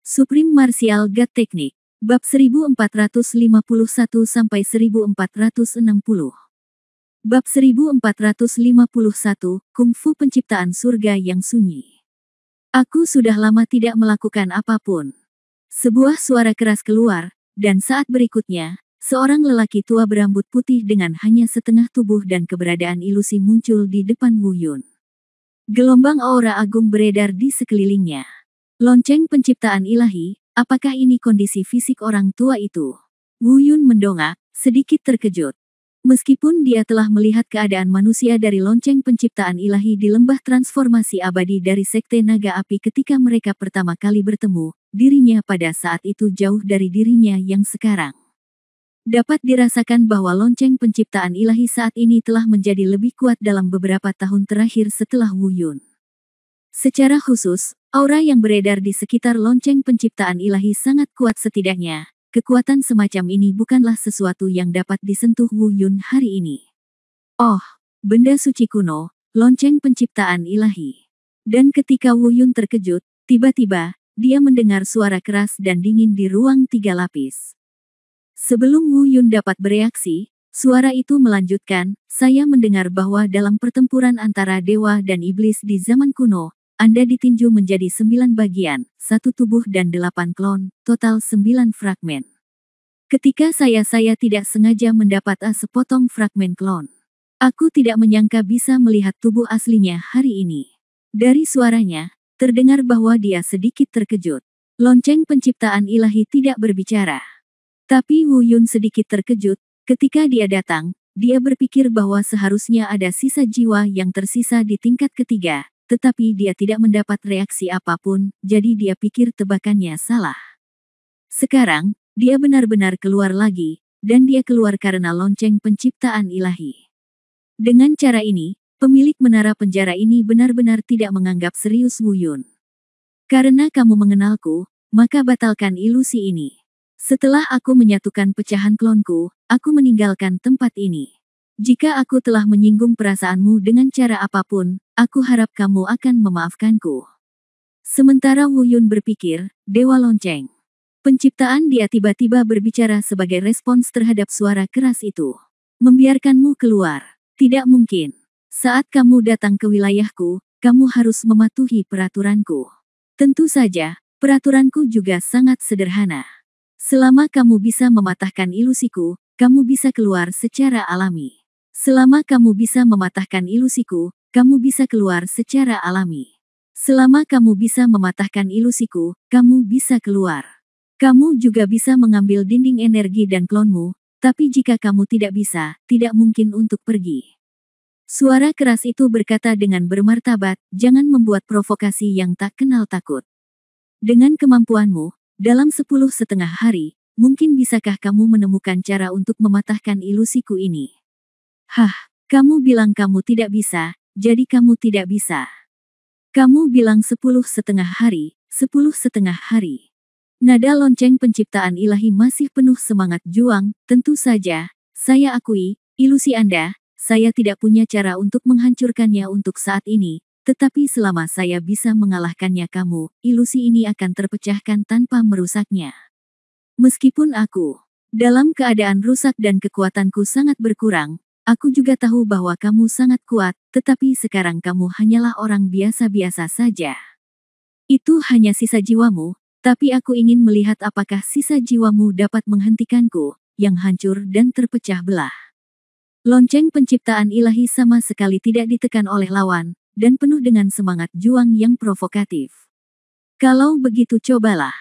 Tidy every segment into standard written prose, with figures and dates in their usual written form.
Supreme Martial God Technique. Bab 1451-1460. Bab 1451, Kung Fu Penciptaan Surga yang Sunyi. Aku sudah lama tidak melakukan apapun. Sebuah suara keras keluar, dan saat berikutnya, seorang lelaki tua berambut putih dengan hanya setengah tubuh dan keberadaan ilusi muncul di depan Wu Yun. Gelombang aura agung beredar di sekelilingnya. Lonceng penciptaan ilahi, apakah ini kondisi fisik orang tua itu? Wu Yun mendongak, sedikit terkejut. Meskipun dia telah melihat keadaan manusia dari lonceng penciptaan ilahi di lembah transformasi abadi dari Sekte Naga Api ketika mereka pertama kali bertemu, dirinya pada saat itu jauh dari dirinya yang sekarang. Dapat dirasakan bahwa lonceng penciptaan ilahi saat ini telah menjadi lebih kuat dalam beberapa tahun terakhir setelah Wu Yun. Secara khusus, aura yang beredar di sekitar lonceng penciptaan ilahi sangat kuat setidaknya. Kekuatan semacam ini bukanlah sesuatu yang dapat disentuh Wu Yun hari ini. Oh, benda suci kuno, lonceng penciptaan ilahi. Dan ketika Wu Yun terkejut, tiba-tiba, dia mendengar suara keras dan dingin di ruang 3 lapis. Sebelum Wu Yun dapat bereaksi, suara itu melanjutkan, saya mendengar bahwa dalam pertempuran antara dewa dan iblis di zaman kuno, Anda ditinju menjadi 9 bagian, 1 tubuh dan 8 klon, total 9 fragmen. Ketika saya tidak sengaja mendapat sepotong fragmen klon. Aku tidak menyangka bisa melihat tubuh aslinya hari ini. Dari suaranya, terdengar bahwa dia sedikit terkejut. Lonceng penciptaan ilahi tidak berbicara. Tapi Wu Yun sedikit terkejut, ketika dia datang, dia berpikir bahwa seharusnya ada sisa jiwa yang tersisa di tingkat ketiga. Tetapi dia tidak mendapat reaksi apapun, jadi dia pikir tebakannya salah. Sekarang, dia benar-benar keluar lagi, dan dia keluar karena lonceng penciptaan ilahi. Dengan cara ini, pemilik menara penjara ini benar-benar tidak menganggap serius Wu Yun. Karena kamu mengenalku, maka batalkan ilusi ini. Setelah aku menyatukan pecahan klonku, aku meninggalkan tempat ini. Jika aku telah menyinggung perasaanmu dengan cara apapun, aku harap kamu akan memaafkanku. Sementara Wu Yun berpikir, Dewa Lonceng. Penciptaan dia tiba-tiba berbicara sebagai respons terhadap suara keras itu. Membiarkanmu keluar. Tidak mungkin. Saat kamu datang ke wilayahku, kamu harus mematuhi peraturanku. Tentu saja, peraturanku juga sangat sederhana. Selama kamu bisa mematahkan ilusiku, kamu bisa keluar secara alami. Selama kamu bisa mematahkan ilusiku, kamu bisa keluar secara alami. Selama kamu bisa mematahkan ilusiku, kamu bisa keluar. Kamu juga bisa mengambil dinding energi dan klonmu, tapi jika kamu tidak bisa, tidak mungkin untuk pergi. Suara keras itu berkata dengan bermartabat, jangan membuat provokasi yang tak kenal takut. Dengan kemampuanmu, dalam 10,5 hari, mungkin bisakah kamu menemukan cara untuk mematahkan ilusiku ini? Hah, kamu bilang kamu tidak bisa, jadi kamu tidak bisa. Kamu bilang 10,5 hari, 10,5 hari. Nada lonceng penciptaan ilahi masih penuh semangat juang, tentu saja, saya akui, ilusi Anda, saya tidak punya cara untuk menghancurkannya untuk saat ini, tetapi selama saya bisa mengalahkannya kamu, ilusi ini akan terpecahkan tanpa merusaknya. Meskipun aku, dalam keadaan rusak dan kekuatanku sangat berkurang, aku juga tahu bahwa kamu sangat kuat, tetapi sekarang kamu hanyalah orang biasa-biasa saja. Itu hanya sisa jiwamu, tapi aku ingin melihat apakah sisa jiwamu dapat menghentikanku, yang hancur dan terpecah belah. Lonceng penciptaan ilahi sama sekali tidak ditekan oleh lawan, dan penuh dengan semangat juang yang provokatif. Kalau begitu cobalah.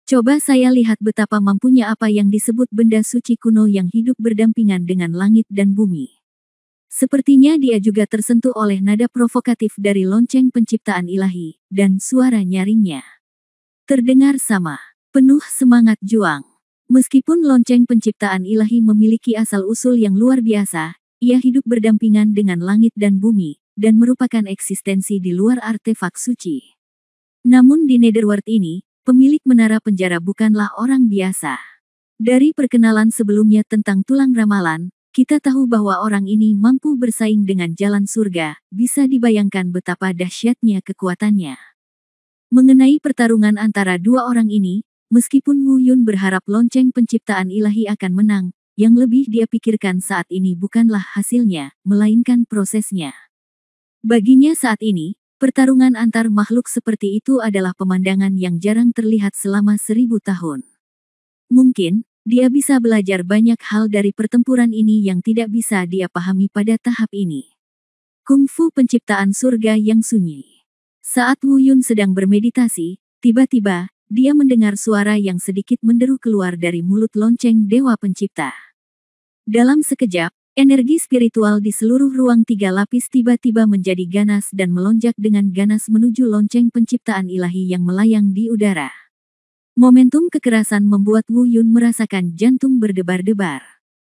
Coba saya lihat betapa mampunya apa yang disebut benda suci kuno yang hidup berdampingan dengan langit dan bumi. Sepertinya dia juga tersentuh oleh nada provokatif dari lonceng penciptaan ilahi, dan suara nyaringnya terdengar sama, penuh semangat juang. Meskipun lonceng penciptaan ilahi memiliki asal-usul yang luar biasa, ia hidup berdampingan dengan langit dan bumi, dan merupakan eksistensi di luar artefak suci. Namun di Netherworld ini, pemilik menara penjara bukanlah orang biasa. Dari perkenalan sebelumnya tentang tulang ramalan, kita tahu bahwa orang ini mampu bersaing dengan jalan surga, bisa dibayangkan betapa dahsyatnya kekuatannya. Mengenai pertarungan antara dua orang ini, meskipun Wu Yun berharap lonceng penciptaan ilahi akan menang, yang lebih dia pikirkan saat ini bukanlah hasilnya, melainkan prosesnya. Baginya saat ini, pertarungan antar makhluk seperti itu adalah pemandangan yang jarang terlihat selama 1000 tahun. Mungkin, dia bisa belajar banyak hal dari pertempuran ini yang tidak bisa dia pahami pada tahap ini. Kungfu penciptaan surga yang sunyi. Saat Wu Yun sedang bermeditasi, tiba-tiba, dia mendengar suara yang sedikit menderu keluar dari mulut lonceng Dewa Pencipta. Dalam sekejap, energi spiritual di seluruh ruang 3 lapis tiba-tiba menjadi ganas dan melonjak dengan ganas menuju lonceng penciptaan ilahi yang melayang di udara. Momentum kekerasan membuat Wu Yun merasakan jantung berdebar-debar.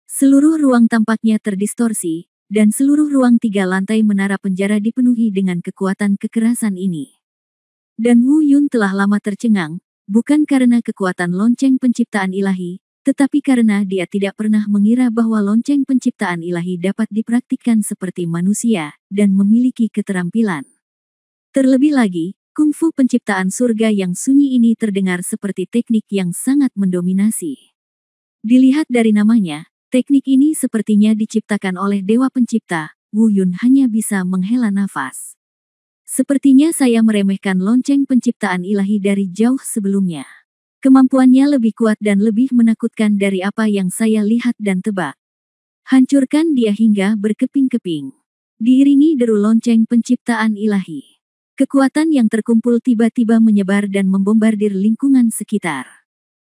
Seluruh ruang tampaknya terdistorsi, dan seluruh ruang 3 lantai menara penjara dipenuhi dengan kekuatan kekerasan ini. Dan Wu Yun telah lama tercengang, bukan karena kekuatan lonceng penciptaan ilahi, tetapi karena dia tidak pernah mengira bahwa lonceng penciptaan ilahi dapat dipraktikkan seperti manusia, dan memiliki keterampilan. Terlebih lagi, kungfu penciptaan surga yang sunyi ini terdengar seperti teknik yang sangat mendominasi. Dilihat dari namanya, teknik ini sepertinya diciptakan oleh Dewa Pencipta. Wu Yun hanya bisa menghela nafas. Sepertinya saya meremehkan lonceng penciptaan ilahi dari jauh sebelumnya. Kemampuannya lebih kuat dan lebih menakutkan dari apa yang saya lihat dan tebak. Hancurkan dia hingga berkeping-keping. Diiringi deru lonceng penciptaan ilahi. Kekuatan yang terkumpul tiba-tiba menyebar dan membombardir lingkungan sekitar.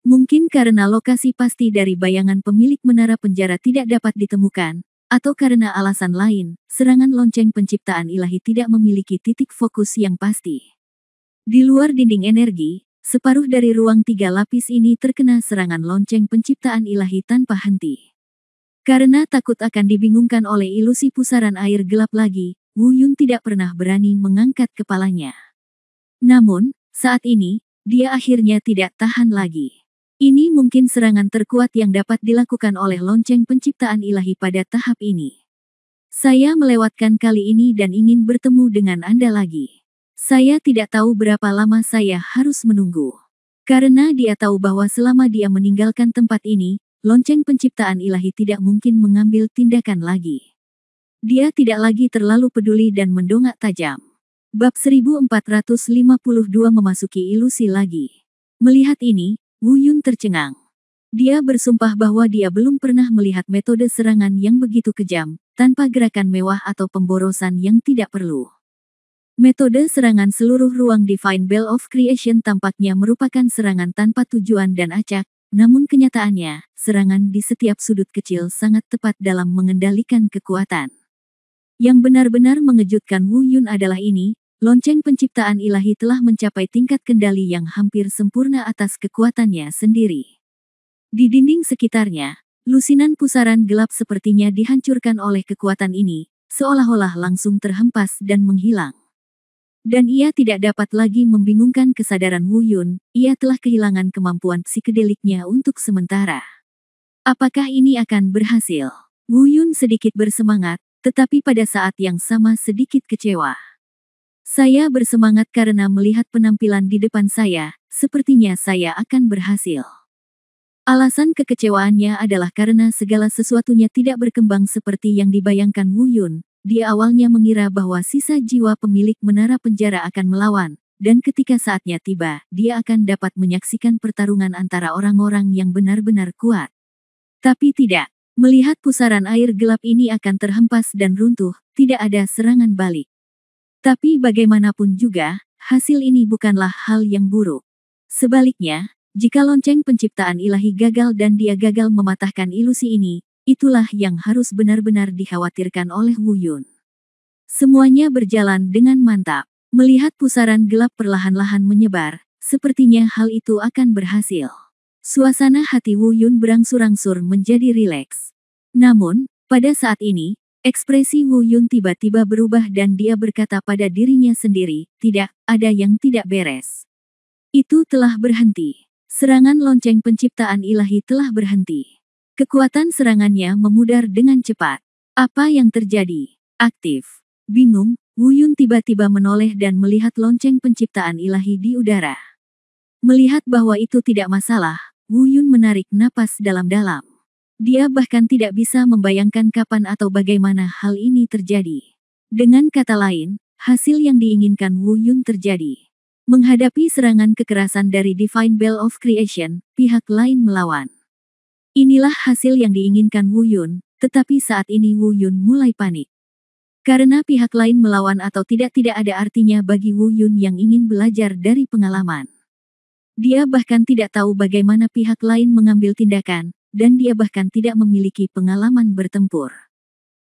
Mungkin karena lokasi pasti dari bayangan pemilik menara penjara tidak dapat ditemukan, atau karena alasan lain, serangan lonceng penciptaan ilahi tidak memiliki titik fokus yang pasti. Di luar dinding energi, separuh dari ruang 3 lapis ini terkena serangan lonceng penciptaan ilahi tanpa henti. Karena takut akan dibingungkan oleh ilusi pusaran air gelap lagi, Wu Yun tidak pernah berani mengangkat kepalanya. Namun, saat ini, dia akhirnya tidak tahan lagi. Ini mungkin serangan terkuat yang dapat dilakukan oleh lonceng penciptaan ilahi pada tahap ini. Saya melewatkan kali ini dan ingin bertemu dengan Anda lagi. Saya tidak tahu berapa lama saya harus menunggu. Karena dia tahu bahwa selama dia meninggalkan tempat ini, lonceng penciptaan ilahi tidak mungkin mengambil tindakan lagi. Dia tidak lagi terlalu peduli dan mendongak tajam. Bab 1452 memasuki ilusi lagi. Melihat ini, Wu Yun tercengang. Dia bersumpah bahwa dia belum pernah melihat metode serangan yang begitu kejam, tanpa gerakan mewah atau pemborosan yang tidak perlu. Metode serangan seluruh ruang Divine Bell of Creation tampaknya merupakan serangan tanpa tujuan dan acak, namun kenyataannya, serangan di setiap sudut kecil sangat tepat dalam mengendalikan kekuatan. Yang benar-benar mengejutkan Wu Yun adalah ini, lonceng penciptaan ilahi telah mencapai tingkat kendali yang hampir sempurna atas kekuatannya sendiri. Di dinding sekitarnya, lusinan pusaran gelap sepertinya dihancurkan oleh kekuatan ini, seolah-olah langsung terhempas dan menghilang. Dan ia tidak dapat lagi membingungkan kesadaran Wu Yun, ia telah kehilangan kemampuan psikedeliknya untuk sementara. Apakah ini akan berhasil? Wu Yun sedikit bersemangat, tetapi pada saat yang sama sedikit kecewa. Saya bersemangat karena melihat penampilan di depan saya, sepertinya saya akan berhasil. Alasan kekecewaannya adalah karena segala sesuatunya tidak berkembang seperti yang dibayangkan Wu Yun. Dia awalnya mengira bahwa sisa jiwa pemilik menara penjara akan melawan, dan ketika saatnya tiba, dia akan dapat menyaksikan pertarungan antara orang-orang yang benar-benar kuat. Tapi tidak. Melihat pusaran air gelap ini akan terhempas dan runtuh, tidak ada serangan balik. Tapi bagaimanapun juga, hasil ini bukanlah hal yang buruk. Sebaliknya, jika lonceng penciptaan ilahi gagal dan dia gagal mematahkan ilusi ini, itulah yang harus benar-benar dikhawatirkan oleh Wu Yun. Semuanya berjalan dengan mantap. Melihat pusaran gelap perlahan-lahan menyebar, sepertinya hal itu akan berhasil. Suasana hati Wu Yun berangsur-angsur menjadi rileks. Namun, pada saat ini, ekspresi Wu Yun tiba-tiba berubah dan dia berkata pada dirinya sendiri, tidak, ada yang tidak beres. Itu telah berhenti. Serangan lonceng penciptaan ilahi telah berhenti. Kekuatan serangannya memudar dengan cepat. Apa yang terjadi? Aktif. Bingung, Wu Yun tiba-tiba menoleh dan melihat lonceng penciptaan ilahi di udara. Melihat bahwa itu tidak masalah, Wu Yun menarik napas dalam-dalam. Dia bahkan tidak bisa membayangkan kapan atau bagaimana hal ini terjadi. Dengan kata lain, hasil yang diinginkan Wu Yun terjadi. Menghadapi serangan kekerasan dari Divine Bell of Creation, pihak lain melawan. Inilah hasil yang diinginkan Wu Yun, tetapi saat ini Wu Yun mulai panik. Karena pihak lain melawan atau tidak ada artinya bagi Wu Yun yang ingin belajar dari pengalaman. Dia bahkan tidak tahu bagaimana pihak lain mengambil tindakan, dan dia bahkan tidak memiliki pengalaman bertempur.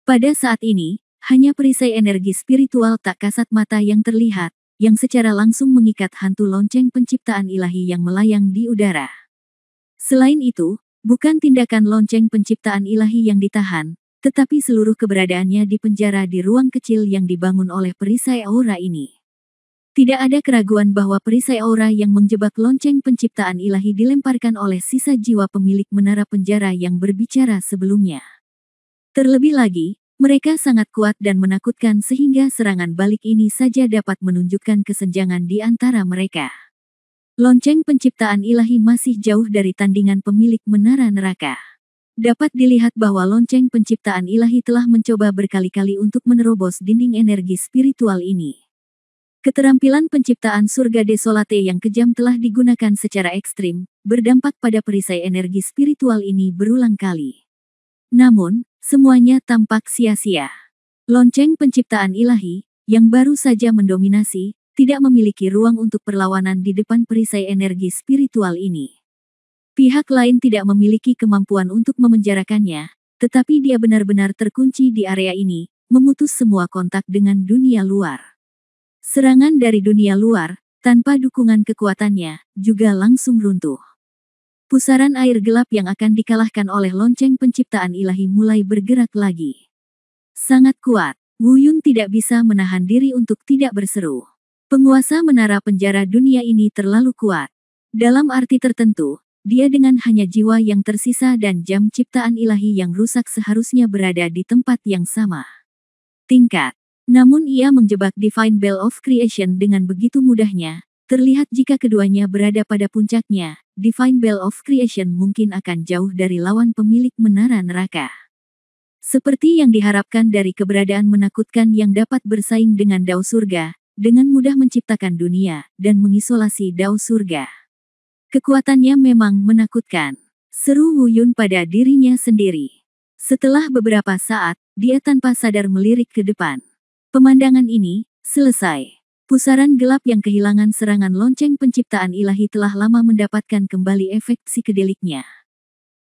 Pada saat ini, hanya perisai energi spiritual tak kasat mata yang terlihat, yang secara langsung mengikat hantu lonceng penciptaan ilahi yang melayang di udara. Selain itu, bukan tindakan lonceng penciptaan ilahi yang ditahan, tetapi seluruh keberadaannya di penjara di ruang kecil yang dibangun oleh perisai aura ini. Tidak ada keraguan bahwa perisai aura yang menjebak lonceng penciptaan ilahi dilemparkan oleh sisa jiwa pemilik menara penjara yang berbicara sebelumnya. Terlebih lagi, mereka sangat kuat dan menakutkan sehingga serangan balik ini saja dapat menunjukkan kesenjangan di antara mereka. Lonceng penciptaan ilahi masih jauh dari tandingan pemilik menara neraka. Dapat dilihat bahwa lonceng penciptaan ilahi telah mencoba berkali-kali untuk menerobos dinding energi spiritual ini. Keterampilan penciptaan surga desolate yang kejam telah digunakan secara ekstrim, berdampak pada perisai energi spiritual ini berulang kali. Namun, semuanya tampak sia-sia. Lonceng penciptaan ilahi, yang baru saja mendominasi, tidak memiliki ruang untuk perlawanan di depan perisai energi spiritual ini. Pihak lain tidak memiliki kemampuan untuk memenjarakannya, tetapi dia benar-benar terkunci di area ini, memutus semua kontak dengan dunia luar. Serangan dari dunia luar, tanpa dukungan kekuatannya, juga langsung runtuh. Pusaran air gelap yang akan dikalahkan oleh lonceng penciptaan ilahi mulai bergerak lagi. Sangat kuat, Wu Yun tidak bisa menahan diri untuk tidak berseru. Penguasa menara penjara dunia ini terlalu kuat. Dalam arti tertentu, dia dengan hanya jiwa yang tersisa dan jam ciptaan ilahi yang rusak seharusnya berada di tempat yang sama. Tingkat. Namun ia menjebak Divine Bell of Creation dengan begitu mudahnya. Terlihat jika keduanya berada pada puncaknya, Divine Bell of Creation mungkin akan jauh dari lawan pemilik menara neraka. Seperti yang diharapkan dari keberadaan menakutkan yang dapat bersaing dengan Dao Surga, dengan mudah menciptakan dunia, dan mengisolasi Dao Surga. Kekuatannya memang menakutkan. Seru Wu Yun pada dirinya sendiri. Setelah beberapa saat, dia tanpa sadar melirik ke depan. Pemandangan ini, selesai. Pusaran gelap yang kehilangan serangan lonceng penciptaan ilahi telah lama mendapatkan kembali efek psikedeliknya.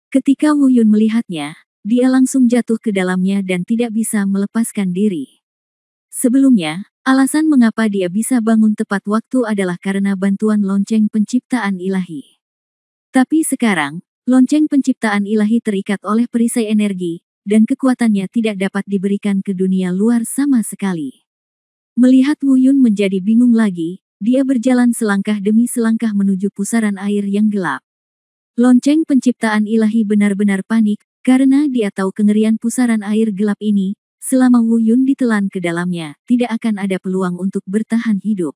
Ketika Wu Yun melihatnya, dia langsung jatuh ke dalamnya dan tidak bisa melepaskan diri. Sebelumnya, alasan mengapa dia bisa bangun tepat waktu adalah karena bantuan lonceng penciptaan ilahi. Tapi sekarang, lonceng penciptaan ilahi terikat oleh perisai energi, dan kekuatannya tidak dapat diberikan ke dunia luar sama sekali. Melihat Wu Yun menjadi bingung lagi, dia berjalan selangkah demi selangkah menuju pusaran air yang gelap. Lonceng penciptaan ilahi benar-benar panik, karena dia tahu kengerian pusaran air gelap ini. Selama Wu Yun ditelan ke dalamnya, tidak akan ada peluang untuk bertahan hidup.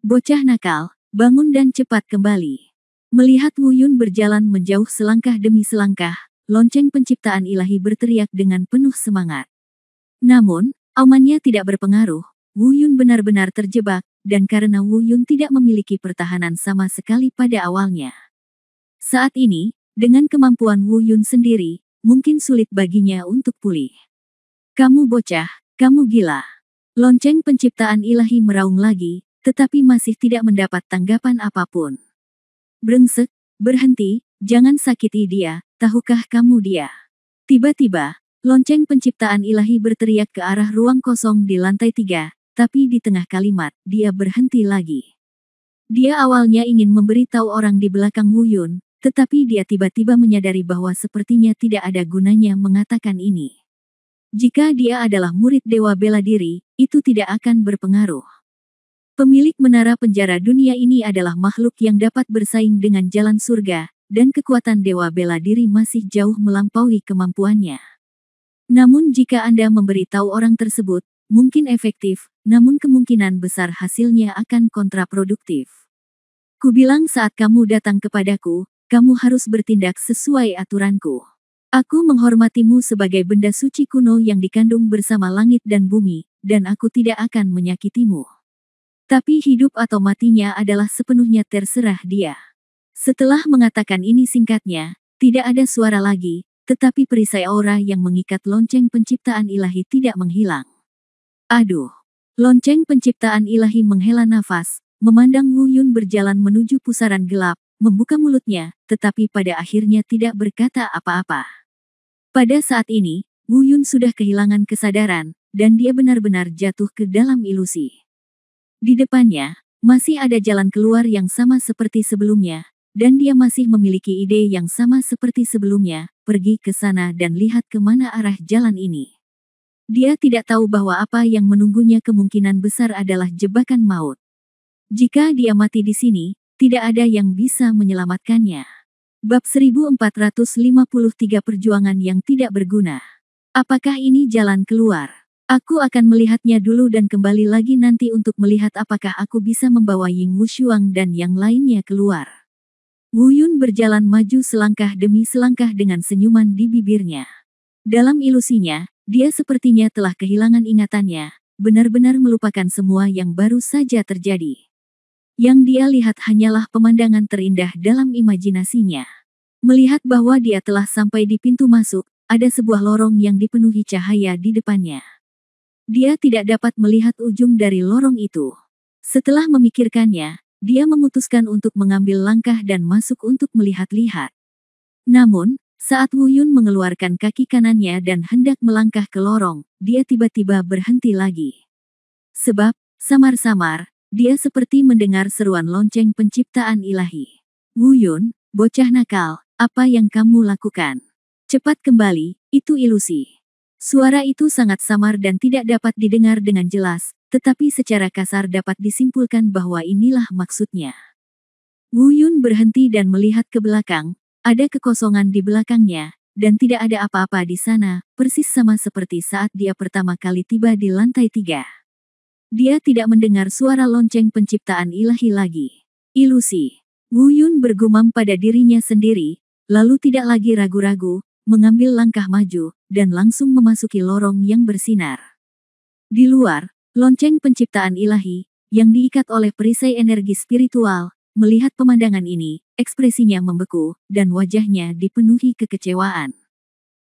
Bocah nakal, bangun dan cepat kembali. Melihat Wu Yun berjalan menjauh selangkah demi selangkah, lonceng penciptaan ilahi berteriak dengan penuh semangat. Namun, aumannya tidak berpengaruh. Wu Yun benar-benar terjebak, dan karena Wu Yun tidak memiliki pertahanan sama sekali pada awalnya. Saat ini, dengan kemampuan Wu Yun sendiri, mungkin sulit baginya untuk pulih. Kamu bocah, kamu gila. Lonceng penciptaan ilahi meraung lagi, tetapi masih tidak mendapat tanggapan apapun. Brengsek, berhenti, jangan sakiti dia, tahukah kamu dia? Tiba-tiba, lonceng penciptaan ilahi berteriak ke arah ruang kosong di lantai 3, tapi di tengah kalimat, dia berhenti lagi. Dia awalnya ingin memberitahu orang di belakang Wu Yun, tetapi dia tiba-tiba menyadari bahwa sepertinya tidak ada gunanya mengatakan ini. Jika dia adalah murid Dewa Bela Diri, itu tidak akan berpengaruh. Pemilik menara penjara dunia ini adalah makhluk yang dapat bersaing dengan jalan surga, dan kekuatan Dewa Bela Diri masih jauh melampaui kemampuannya. Namun jika Anda memberitahu orang tersebut, mungkin efektif, namun kemungkinan besar hasilnya akan kontraproduktif. Kubilang saat kamu datang kepadaku, kamu harus bertindak sesuai aturanku. Aku menghormatimu sebagai benda suci kuno yang dikandung bersama langit dan bumi, dan aku tidak akan menyakitimu. Tapi hidup atau matinya adalah sepenuhnya terserah dia. Setelah mengatakan ini singkatnya, tidak ada suara lagi, tetapi perisai aura yang mengikat lonceng penciptaan ilahi tidak menghilang. Aduh! Lonceng penciptaan ilahi menghela nafas, memandang Wu Yun berjalan menuju pusaran gelap, membuka mulutnya, tetapi pada akhirnya tidak berkata apa-apa. Pada saat ini, Wu Yun sudah kehilangan kesadaran, dan dia benar-benar jatuh ke dalam ilusi. Di depannya, masih ada jalan keluar yang sama seperti sebelumnya, dan dia masih memiliki ide yang sama seperti sebelumnya, pergi ke sana dan lihat kemana arah jalan ini. Dia tidak tahu bahwa apa yang menunggunya kemungkinan besar adalah jebakan maut. Jika dia mati di sini, tidak ada yang bisa menyelamatkannya. Bab 1453 Perjuangan yang tidak berguna. Apakah ini jalan keluar? Aku akan melihatnya dulu dan kembali lagi nanti untuk melihat apakah aku bisa membawa Ying Wushuang dan yang lainnya keluar. Wu Yun berjalan maju selangkah demi selangkah dengan senyuman di bibirnya. Dalam ilusinya, dia sepertinya telah kehilangan ingatannya, benar-benar melupakan semua yang baru saja terjadi. Yang dia lihat hanyalah pemandangan terindah dalam imajinasinya. Melihat bahwa dia telah sampai di pintu masuk, ada sebuah lorong yang dipenuhi cahaya di depannya. Dia tidak dapat melihat ujung dari lorong itu. Setelah memikirkannya, dia memutuskan untuk mengambil langkah dan masuk untuk melihat-lihat. Namun, saat Wu Yun mengeluarkan kaki kanannya dan hendak melangkah ke lorong, dia tiba-tiba berhenti lagi. Sebab, samar-samar, dia seperti mendengar seruan lonceng penciptaan ilahi. Wu Yun, bocah nakal, apa yang kamu lakukan? Cepat kembali, itu ilusi. Suara itu sangat samar dan tidak dapat didengar dengan jelas, tetapi secara kasar dapat disimpulkan bahwa inilah maksudnya. Wu Yun berhenti dan melihat ke belakang, ada kekosongan di belakangnya, dan tidak ada apa-apa di sana, persis sama seperti saat dia pertama kali tiba di lantai 3. Dia tidak mendengar suara lonceng penciptaan ilahi lagi. Ilusi. Wu Yun bergumam pada dirinya sendiri, lalu tidak lagi ragu-ragu, mengambil langkah maju, dan langsung memasuki lorong yang bersinar. Di luar, lonceng penciptaan ilahi, yang diikat oleh perisai energi spiritual, melihat pemandangan ini, ekspresinya membeku, dan wajahnya dipenuhi kekecewaan.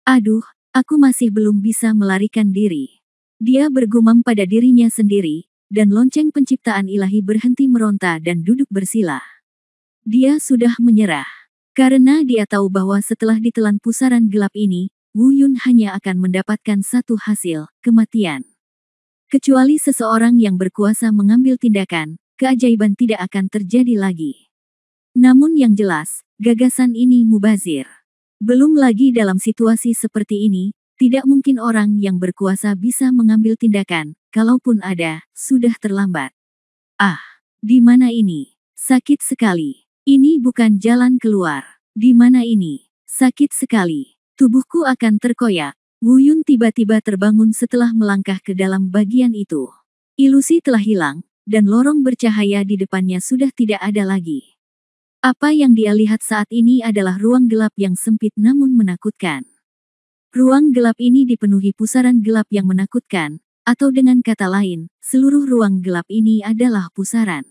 Aduh, aku masih belum bisa melarikan diri. Dia bergumam pada dirinya sendiri, dan lonceng penciptaan ilahi berhenti meronta dan duduk bersila. Dia sudah menyerah. Karena dia tahu bahwa setelah ditelan pusaran gelap ini, Wu Yun hanya akan mendapatkan satu hasil, kematian. Kecuali seseorang yang berkuasa mengambil tindakan, keajaiban tidak akan terjadi lagi. Namun yang jelas, gagasan ini mubazir. Belum lagi dalam situasi seperti ini, tidak mungkin orang yang berkuasa bisa mengambil tindakan, kalaupun ada, sudah terlambat. Ah, di mana ini? Sakit sekali. Ini bukan jalan keluar. Di mana ini? Sakit sekali. Tubuhku akan terkoyak. Wu Yun tiba-tiba terbangun setelah melangkah ke dalam bagian itu. Ilusi telah hilang, dan lorong bercahaya di depannya sudah tidak ada lagi. Apa yang dia lihat saat ini adalah ruang gelap yang sempit namun menakutkan. Ruang gelap ini dipenuhi pusaran gelap yang menakutkan, atau dengan kata lain, seluruh ruang gelap ini adalah pusaran.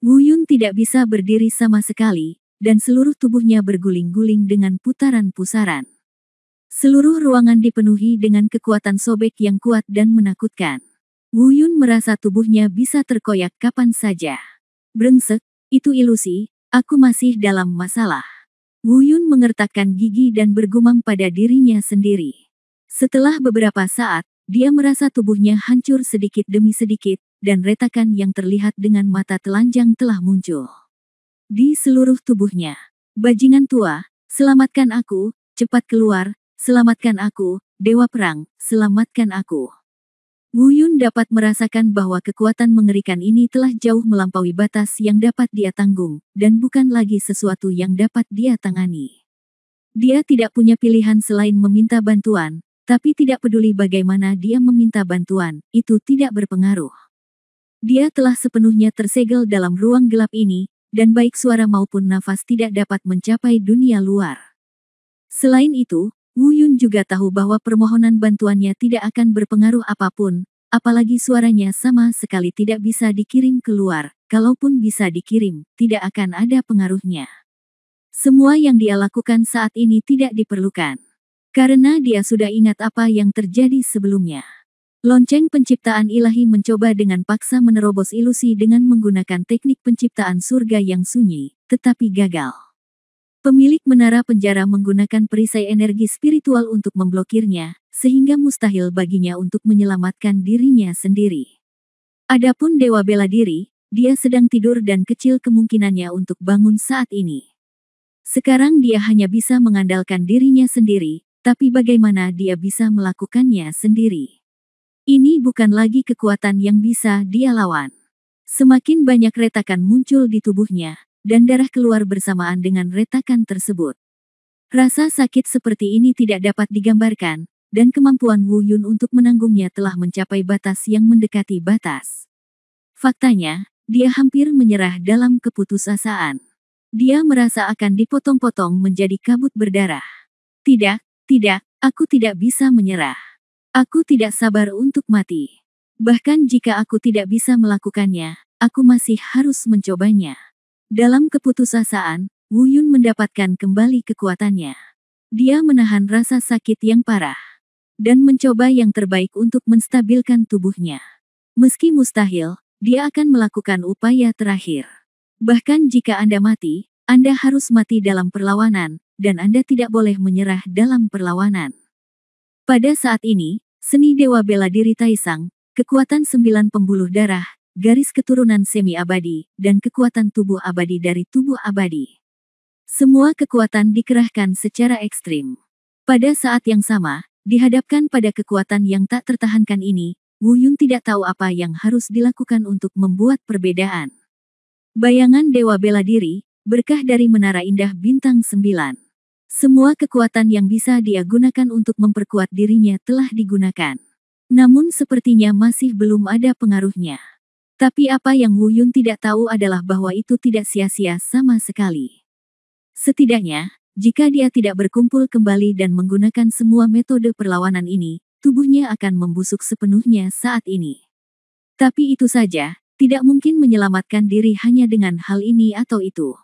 Wu Yun tidak bisa berdiri sama sekali, dan seluruh tubuhnya berguling-guling dengan putaran pusaran. Seluruh ruangan dipenuhi dengan kekuatan sobek yang kuat dan menakutkan. Wu Yun merasa tubuhnya bisa terkoyak kapan saja. Brengsek, itu ilusi, aku masih dalam masalah. Wu Yun mengertakkan gigi dan bergumam pada dirinya sendiri. Setelah beberapa saat, dia merasa tubuhnya hancur sedikit demi sedikit, dan retakan yang terlihat dengan mata telanjang telah muncul di seluruh tubuhnya. Bajingan tua, selamatkan aku, cepat keluar, selamatkan aku, Dewa Perang, selamatkan aku. Wu Yun dapat merasakan bahwa kekuatan mengerikan ini telah jauh melampaui batas yang dapat dia tanggung, dan bukan lagi sesuatu yang dapat dia tangani. Dia tidak punya pilihan selain meminta bantuan, Tapi tidak peduli bagaimana dia meminta bantuan, itu tidak berpengaruh. Dia telah sepenuhnya tersegel dalam ruang gelap ini, dan baik suara maupun nafas tidak dapat mencapai dunia luar. Selain itu, Wu Yun juga tahu bahwa permohonan bantuannya tidak akan berpengaruh apapun, apalagi suaranya sama sekali tidak bisa dikirim keluar. Kalaupun bisa dikirim, tidak akan ada pengaruhnya. Semua yang dia lakukan saat ini tidak diperlukan. Karena dia sudah ingat apa yang terjadi sebelumnya. Lonceng penciptaan ilahi mencoba dengan paksa menerobos ilusi dengan menggunakan teknik penciptaan surga yang sunyi, tetapi gagal. Pemilik menara penjara menggunakan perisai energi spiritual untuk memblokirnya, sehingga mustahil baginya untuk menyelamatkan dirinya sendiri. Adapun Dewa Bela Diri, dia sedang tidur dan kecil kemungkinannya untuk bangun saat ini. Sekarang dia hanya bisa mengandalkan dirinya sendiri, tapi bagaimana dia bisa melakukannya sendiri? Ini bukan lagi kekuatan yang bisa dia lawan. Semakin banyak retakan muncul di tubuhnya, dan darah keluar bersamaan dengan retakan tersebut. Rasa sakit seperti ini tidak dapat digambarkan, dan kemampuan Wu Yun untuk menanggungnya telah mencapai batas yang mendekati batas. Faktanya, dia hampir menyerah dalam keputusasaan. Dia merasa akan dipotong-potong menjadi kabut berdarah. Tidak, aku tidak bisa menyerah. Aku tidak sabar untuk mati. Bahkan jika aku tidak bisa melakukannya, aku masih harus mencobanya. Dalam keputusasaan, Wu Yun mendapatkan kembali kekuatannya. Dia menahan rasa sakit yang parah. Dan mencoba yang terbaik untuk menstabilkan tubuhnya. Meski mustahil, dia akan melakukan upaya terakhir. Bahkan jika Anda mati, Anda harus mati dalam perlawanan, dan Anda tidak boleh menyerah dalam perlawanan. Pada saat ini, seni Dewa Bela Diri Taisang, kekuatan 9 pembuluh darah, garis keturunan semi-abadi, dan kekuatan tubuh abadi dari tubuh abadi. Semua kekuatan dikerahkan secara ekstrim. Pada saat yang sama, dihadapkan pada kekuatan yang tak tertahankan ini, Wu Yun tidak tahu apa yang harus dilakukan untuk membuat perbedaan. Bayangan Dewa Bela Diri, berkah dari Menara Indah Bintang 9. Semua kekuatan yang bisa dia gunakan untuk memperkuat dirinya telah digunakan. Namun sepertinya masih belum ada pengaruhnya. Tapi apa yang Wu Yun tidak tahu adalah bahwa itu tidak sia-sia sama sekali. Setidaknya, jika dia tidak berkumpul kembali dan menggunakan semua metode perlawanan ini, tubuhnya akan membusuk sepenuhnya saat ini. Tapi itu saja, tidak mungkin menyelamatkan diri hanya dengan hal ini atau itu.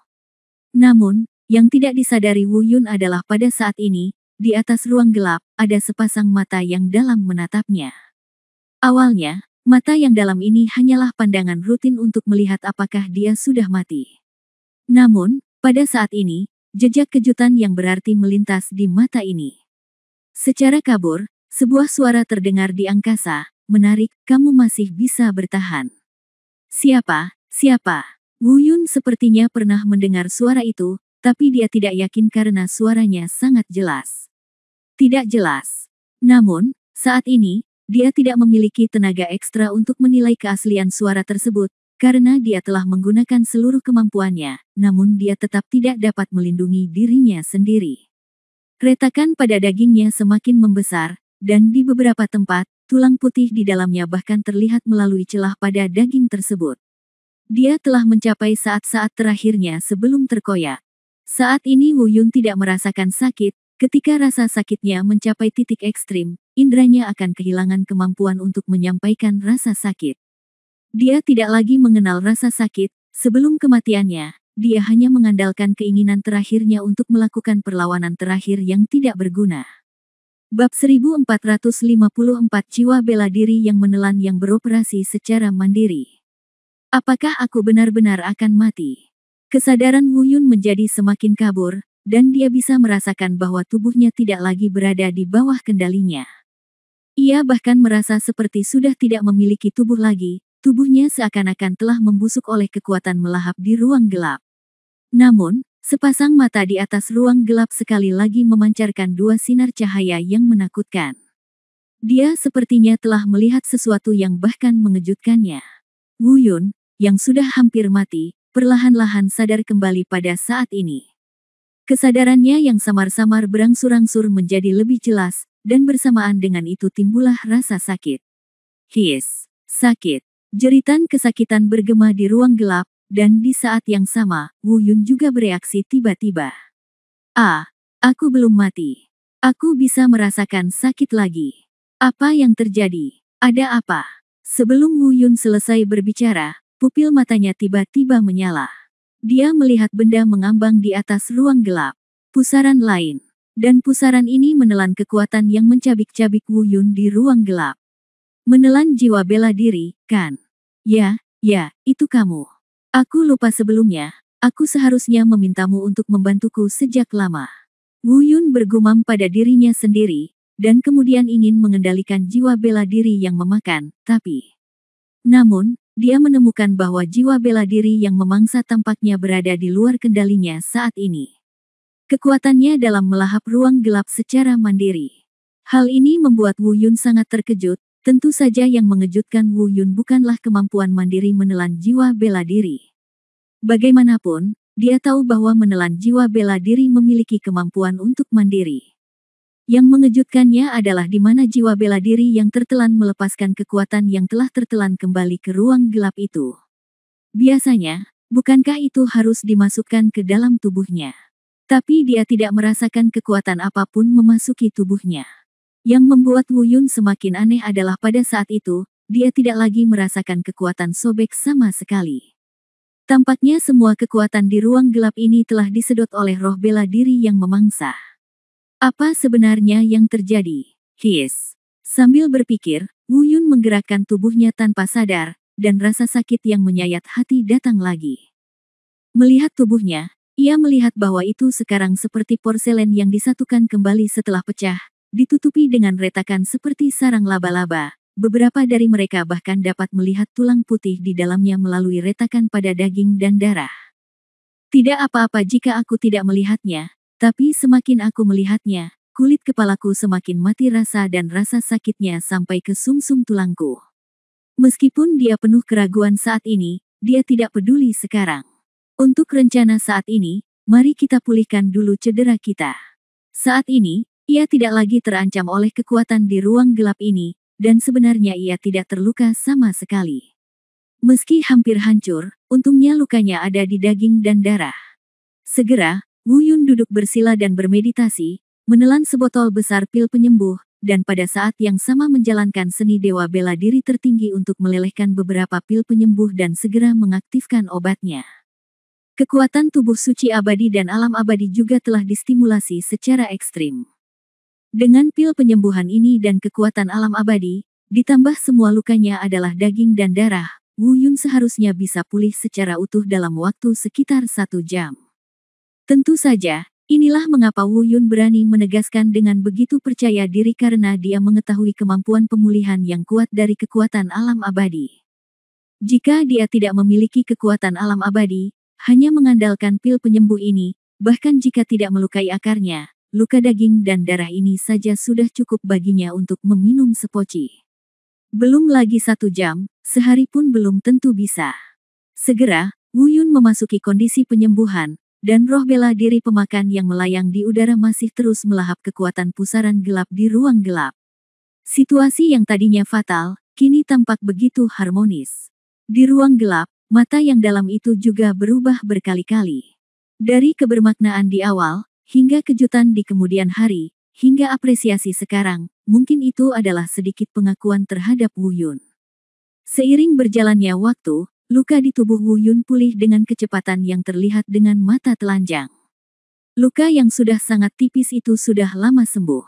Namun, yang tidak disadari Wu Yun adalah pada saat ini, di atas ruang gelap, ada sepasang mata yang dalam menatapnya. Awalnya, mata yang dalam ini hanyalah pandangan rutin untuk melihat apakah dia sudah mati. Namun, pada saat ini, jejak kejutan yang berarti melintas di mata ini. Secara kabur, sebuah suara terdengar di angkasa, menarik, kamu masih bisa bertahan. Siapa? Wu Yun sepertinya pernah mendengar suara itu, tapi dia tidak yakin karena suaranya sangat jelas. Tidak jelas. Namun, saat ini, dia tidak memiliki tenaga ekstra untuk menilai keaslian suara tersebut, karena dia telah menggunakan seluruh kemampuannya, namun dia tetap tidak dapat melindungi dirinya sendiri. Retakan pada dagingnya semakin membesar, dan di beberapa tempat, tulang putih di dalamnya bahkan terlihat melalui celah pada daging tersebut. Dia telah mencapai saat-saat terakhirnya sebelum terkoyak. Saat ini Wu Yun tidak merasakan sakit, ketika rasa sakitnya mencapai titik ekstrim, indranya akan kehilangan kemampuan untuk menyampaikan rasa sakit. Dia tidak lagi mengenal rasa sakit, sebelum kematiannya, dia hanya mengandalkan keinginan terakhirnya untuk melakukan perlawanan terakhir yang tidak berguna. Bab 1454 Jiwa Bela Diri yang Menelan yang beroperasi secara mandiri. Apakah aku benar-benar akan mati? Kesadaran Wu Yun menjadi semakin kabur, dan dia bisa merasakan bahwa tubuhnya tidak lagi berada di bawah kendalinya. Ia bahkan merasa seperti sudah tidak memiliki tubuh lagi, tubuhnya seakan-akan telah membusuk oleh kekuatan melahap di ruang gelap. Namun, sepasang mata di atas ruang gelap sekali lagi memancarkan dua sinar cahaya yang menakutkan. Dia sepertinya telah melihat sesuatu yang bahkan mengejutkannya. Wu Yun, yang sudah hampir mati, perlahan-lahan sadar kembali pada saat ini. Kesadarannya yang samar-samar berangsur-angsur menjadi lebih jelas, dan bersamaan dengan itu timbullah rasa sakit. Hiss, sakit. Jeritan kesakitan bergema di ruang gelap, dan di saat yang sama, Wu Yun juga bereaksi tiba-tiba. Ah, aku belum mati. Aku bisa merasakan sakit lagi. Apa yang terjadi? Ada apa? Sebelum Wu Yun selesai berbicara, pupil matanya tiba-tiba menyala. Dia melihat benda mengambang di atas ruang gelap. Pusaran lain. Dan pusaran ini menelan kekuatan yang mencabik-cabik Wu Yun di ruang gelap. Menelan jiwa bela diri, kan? Ya, itu kamu. Aku lupa sebelumnya, aku seharusnya memintamu untuk membantuku sejak lama. Wu Yun bergumam pada dirinya sendiri, dan kemudian ingin mengendalikan jiwa bela diri yang memakan, tapi... Namun, dia menemukan bahwa jiwa bela diri yang memangsa tampaknya berada di luar kendalinya saat ini. Kekuatannya dalam melahap ruang gelap secara mandiri. Hal ini membuat Wu Yun sangat terkejut. Tentu saja yang mengejutkan Wu Yun bukanlah kemampuan mandiri menelan jiwa bela diri. Bagaimanapun, dia tahu bahwa menelan jiwa bela diri memiliki kemampuan untuk mandiri. Yang mengejutkannya adalah di mana jiwa bela diri yang tertelan melepaskan kekuatan yang telah tertelan kembali ke ruang gelap itu. Biasanya, bukankah itu harus dimasukkan ke dalam tubuhnya? Tapi dia tidak merasakan kekuatan apapun memasuki tubuhnya. Yang membuat Wu Yun semakin aneh adalah pada saat itu, dia tidak lagi merasakan kekuatan sobek sama sekali. Tampaknya semua kekuatan di ruang gelap ini telah disedot oleh roh bela diri yang memangsa. Apa sebenarnya yang terjadi? Hiss. Sambil berpikir, Wu Yun menggerakkan tubuhnya tanpa sadar, dan rasa sakit yang menyayat hati datang lagi. Melihat tubuhnya, ia melihat bahwa itu sekarang seperti porselen yang disatukan kembali setelah pecah, ditutupi dengan retakan seperti sarang laba-laba. Beberapa dari mereka bahkan dapat melihat tulang putih di dalamnya melalui retakan pada daging dan darah. Tidak apa-apa jika aku tidak melihatnya, tapi semakin aku melihatnya, kulit kepalaku semakin mati rasa dan rasa sakitnya sampai ke sumsum tulangku. Meskipun dia penuh keraguan saat ini, dia tidak peduli sekarang. Untuk rencana saat ini, mari kita pulihkan dulu cedera kita. Saat ini, ia tidak lagi terancam oleh kekuatan di ruang gelap ini, dan sebenarnya ia tidak terluka sama sekali. Meski hampir hancur, untungnya lukanya ada di daging dan darah. Segera, Wu Yun duduk bersila dan bermeditasi, menelan sebotol besar pil penyembuh, dan pada saat yang sama menjalankan seni dewa bela diri tertinggi untuk melelehkan beberapa pil penyembuh dan segera mengaktifkan obatnya. Kekuatan tubuh suci abadi dan alam abadi juga telah distimulasi secara ekstrim. Dengan pil penyembuhan ini dan kekuatan alam abadi, ditambah semua lukanya adalah daging dan darah, Wu Yun seharusnya bisa pulih secara utuh dalam waktu sekitar 1 jam. Tentu saja, inilah mengapa Wu Yun berani menegaskan dengan begitu percaya diri karena dia mengetahui kemampuan pemulihan yang kuat dari kekuatan alam abadi. Jika dia tidak memiliki kekuatan alam abadi, hanya mengandalkan pil penyembuh ini, bahkan jika tidak melukai akarnya, luka daging dan darah ini saja sudah cukup baginya untuk meminum sepoci. Belum lagi 1 jam, sehari pun belum tentu bisa. Segera, Wu Yun memasuki kondisi penyembuhan, dan roh bela diri pemakan yang melayang di udara masih terus melahap kekuatan pusaran gelap di ruang gelap. Situasi yang tadinya fatal, kini tampak begitu harmonis. Di ruang gelap, mata yang dalam itu juga berubah berkali-kali. Dari kebermaknaan di awal, hingga kejutan di kemudian hari, hingga apresiasi sekarang, mungkin itu adalah sedikit pengakuan terhadap Wu Yun. Seiring berjalannya waktu, luka di tubuh Wu Yun pulih dengan kecepatan yang terlihat dengan mata telanjang. Luka yang sudah sangat tipis itu sudah lama sembuh.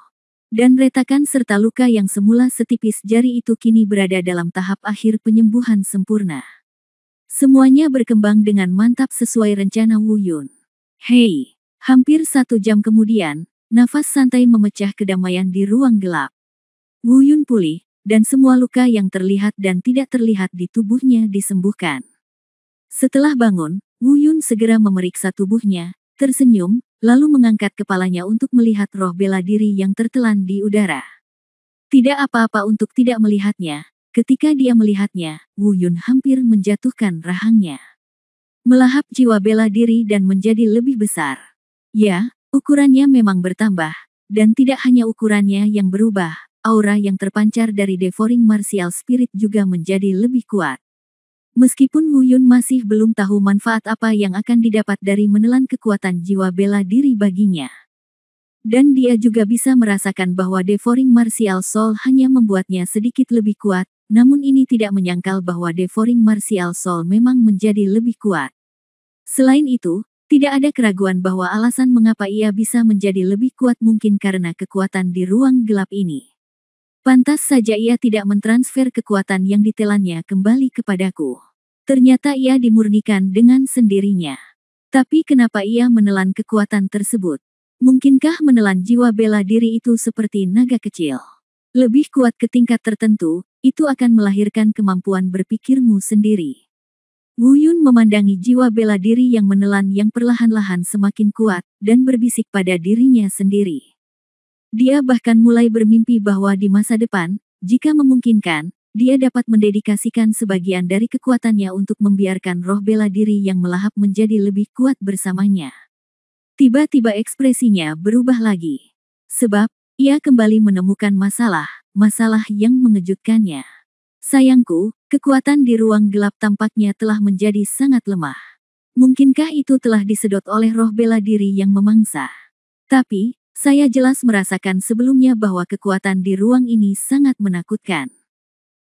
Dan retakan serta luka yang semula setipis jari itu kini berada dalam tahap akhir penyembuhan sempurna. Semuanya berkembang dengan mantap sesuai rencana Wu Yun. Hei! Hampir 1 jam kemudian, nafas santai memecah kedamaian di ruang gelap. Wu Yun pulih, dan semua luka yang terlihat dan tidak terlihat di tubuhnya disembuhkan. Setelah bangun, Wu Yun segera memeriksa tubuhnya, tersenyum, lalu mengangkat kepalanya untuk melihat roh bela diri yang tertelan di udara. Tidak apa-apa untuk tidak melihatnya. Ketika dia melihatnya, Wu Yun hampir menjatuhkan rahangnya. Melahap jiwa bela diri dan menjadi lebih besar. Ya, ukurannya memang bertambah, dan tidak hanya ukurannya yang berubah, aura yang terpancar dari Devouring Martial Spirit juga menjadi lebih kuat. Meskipun Wu Yun masih belum tahu manfaat apa yang akan didapat dari menelan kekuatan jiwa bela diri baginya. Dan dia juga bisa merasakan bahwa Devouring Martial Soul hanya membuatnya sedikit lebih kuat, namun ini tidak menyangkal bahwa Devouring Martial Soul memang menjadi lebih kuat. Selain itu, tidak ada keraguan bahwa alasan mengapa ia bisa menjadi lebih kuat mungkin karena kekuatan di ruang gelap ini. Pantas saja ia tidak mentransfer kekuatan yang ditelannya kembali kepadaku. Ternyata ia dimurnikan dengan sendirinya. Tapi kenapa ia menelan kekuatan tersebut? Mungkinkah menelan jiwa bela diri itu seperti naga kecil? Lebih kuat ke tingkat tertentu, itu akan melahirkan kemampuan berpikirmu sendiri. Wu Yun memandangi jiwa bela diri yang menelan yang perlahan-lahan semakin kuat, dan berbisik pada dirinya sendiri. Dia bahkan mulai bermimpi bahwa di masa depan, jika memungkinkan, dia dapat mendedikasikan sebagian dari kekuatannya untuk membiarkan roh bela diri yang melahap menjadi lebih kuat bersamanya. Tiba-tiba ekspresinya berubah lagi. Sebab, ia kembali menemukan masalah yang mengejutkannya. Sayangku, kekuatan di ruang gelap tampaknya telah menjadi sangat lemah. Mungkinkah itu telah disedot oleh roh bela diri yang memangsa? Tapi, saya jelas merasakan sebelumnya bahwa kekuatan di ruang ini sangat menakutkan.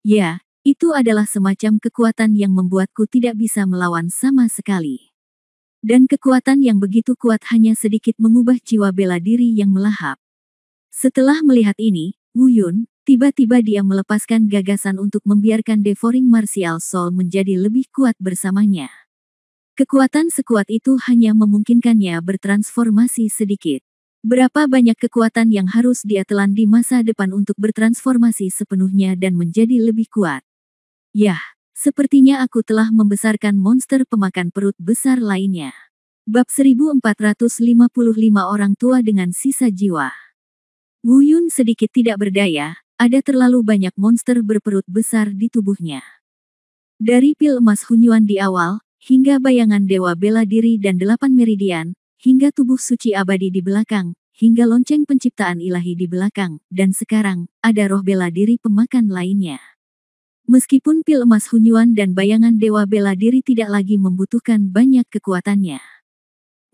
Ya, itu adalah semacam kekuatan yang membuatku tidak bisa melawan sama sekali. Dan kekuatan yang begitu kuat hanya sedikit mengubah jiwa bela diri yang melahap. Setelah melihat ini, Wu Yun, tiba-tiba dia melepaskan gagasan untuk membiarkan Devouring Martial Soul menjadi lebih kuat bersamanya. Kekuatan sekuat itu hanya memungkinkannya bertransformasi sedikit. Berapa banyak kekuatan yang harus dia telan di masa depan untuk bertransformasi sepenuhnya dan menjadi lebih kuat? Yah, sepertinya aku telah membesarkan monster pemakan perut besar lainnya. Bab 1455 Orang Tua dengan Sisa Jiwa. Wu Yun sedikit tidak berdaya, ada terlalu banyak monster berperut besar di tubuhnya. Dari pil emas Hunyuan di awal, hingga bayangan dewa bela diri dan 8 meridian, hingga tubuh suci abadi di belakang, hingga lonceng penciptaan ilahi di belakang, dan sekarang, ada roh bela diri pemakan lainnya. Meskipun pil emas Hunyuan dan bayangan dewa bela diri tidak lagi membutuhkan banyak kekuatannya.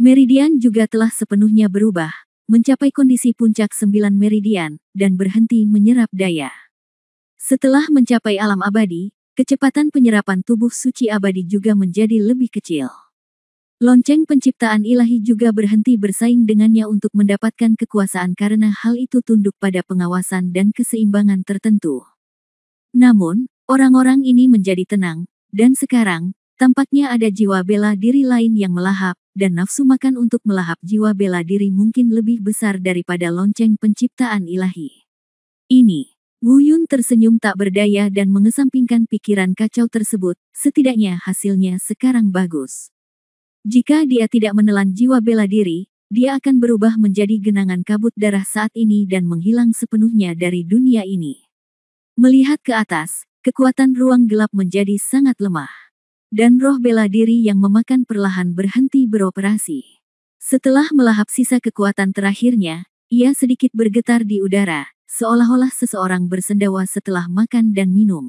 Meridian juga telah sepenuhnya berubah, mencapai kondisi puncak 9 meridian, dan berhenti menyerap daya. Setelah mencapai alam abadi, kecepatan penyerapan tubuh suci abadi juga menjadi lebih kecil. Lonceng penciptaan ilahi juga berhenti bersaing dengannya untuk mendapatkan kekuasaan karena hal itu tunduk pada pengawasan dan keseimbangan tertentu. Namun, orang-orang ini menjadi tenang, dan sekarang, tampaknya ada jiwa bela diri lain yang melahap, dan nafsu makan untuk melahap jiwa bela diri mungkin lebih besar daripada lonceng penciptaan ilahi. Ini, Wu Yun tersenyum tak berdaya dan mengesampingkan pikiran kacau tersebut, setidaknya hasilnya sekarang bagus. Jika dia tidak menelan jiwa bela diri, dia akan berubah menjadi genangan kabut darah saat ini dan menghilang sepenuhnya dari dunia ini. Melihat ke atas, kekuatan ruang gelap menjadi sangat lemah. Dan roh bela diri yang memakan perlahan berhenti beroperasi. Setelah melahap sisa kekuatan terakhirnya, ia sedikit bergetar di udara, seolah-olah seseorang bersendawa setelah makan dan minum.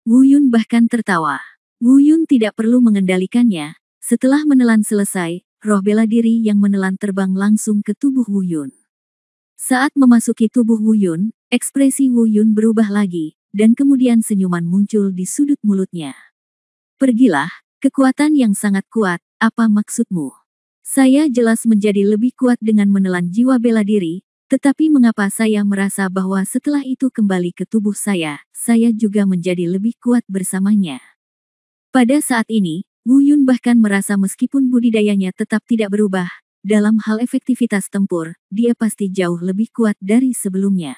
Wu Yun bahkan tertawa. Wu Yun tidak perlu mengendalikannya. Setelah menelan selesai, roh bela diri yang menelan terbang langsung ke tubuh Wu Yun. Saat memasuki tubuh Wu Yun, ekspresi Wu Yun berubah lagi, dan kemudian senyuman muncul di sudut mulutnya. Pergilah, kekuatan yang sangat kuat, apa maksudmu? Saya jelas menjadi lebih kuat dengan menelan jiwa bela diri, tetapi mengapa saya merasa bahwa setelah itu kembali ke tubuh saya juga menjadi lebih kuat bersamanya. Pada saat ini, Wu Yun bahkan merasa meskipun budidayanya tetap tidak berubah, dalam hal efektivitas tempur, dia pasti jauh lebih kuat dari sebelumnya.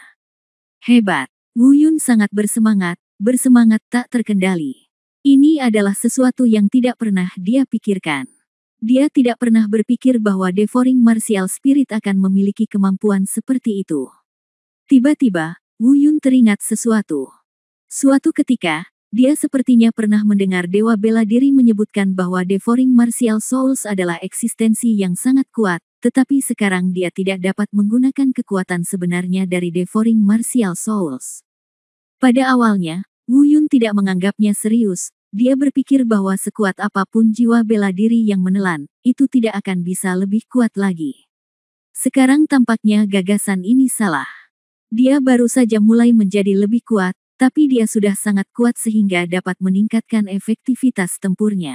Hebat! Wu Yun sangat bersemangat tak terkendali. Ini adalah sesuatu yang tidak pernah dia pikirkan. Dia tidak pernah berpikir bahwa Devouring Martial Spirit akan memiliki kemampuan seperti itu. Tiba-tiba, Wu Yun teringat sesuatu. Suatu ketika, dia sepertinya pernah mendengar Dewa Bela Diri menyebutkan bahwa Devouring Martial Souls adalah eksistensi yang sangat kuat, tetapi sekarang dia tidak dapat menggunakan kekuatan sebenarnya dari Devouring Martial Souls. Pada awalnya, Wu Yun tidak menganggapnya serius. Dia berpikir bahwa sekuat apapun jiwa bela diri yang menelan, itu tidak akan bisa lebih kuat lagi. Sekarang tampaknya gagasan ini salah. Dia baru saja mulai menjadi lebih kuat, tapi dia sudah sangat kuat sehingga dapat meningkatkan efektivitas tempurnya.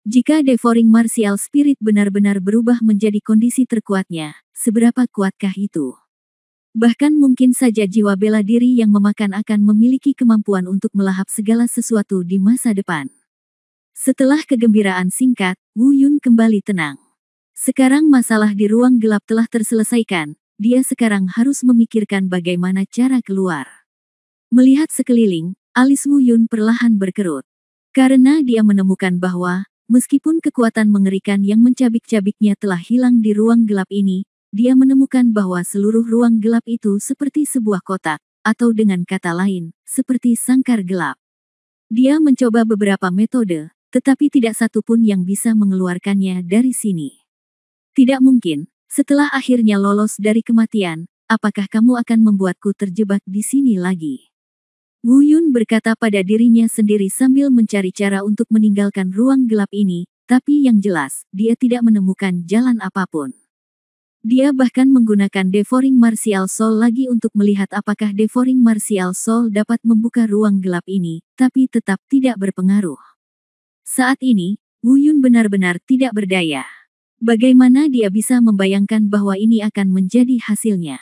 Jika Devouring Martial Spirit benar-benar berubah menjadi kondisi terkuatnya, seberapa kuatkah itu? Bahkan mungkin saja jiwa bela diri yang memakan akan memiliki kemampuan untuk melahap segala sesuatu di masa depan. Setelah kegembiraan singkat, Wu Yun kembali tenang. Sekarang masalah di ruang gelap telah terselesaikan, dia sekarang harus memikirkan bagaimana cara keluar. Melihat sekeliling, alis Wu Yun perlahan berkerut. Karena dia menemukan bahwa, meskipun kekuatan mengerikan yang mencabik-cabiknya telah hilang di ruang gelap ini, dia menemukan bahwa seluruh ruang gelap itu seperti sebuah kotak, atau dengan kata lain, seperti sangkar gelap. Dia mencoba beberapa metode, tetapi tidak satu pun yang bisa mengeluarkannya dari sini. Tidak mungkin, setelah akhirnya lolos dari kematian, apakah kamu akan membuatku terjebak di sini lagi? Wu Yun berkata pada dirinya sendiri sambil mencari cara untuk meninggalkan ruang gelap ini, tapi yang jelas, dia tidak menemukan jalan apapun. Dia bahkan menggunakan Devouring Martial Soul lagi untuk melihat apakah Devouring Martial Soul dapat membuka ruang gelap ini, tapi tetap tidak berpengaruh. Saat ini, Wu Yun benar-benar tidak berdaya. Bagaimana dia bisa membayangkan bahwa ini akan menjadi hasilnya?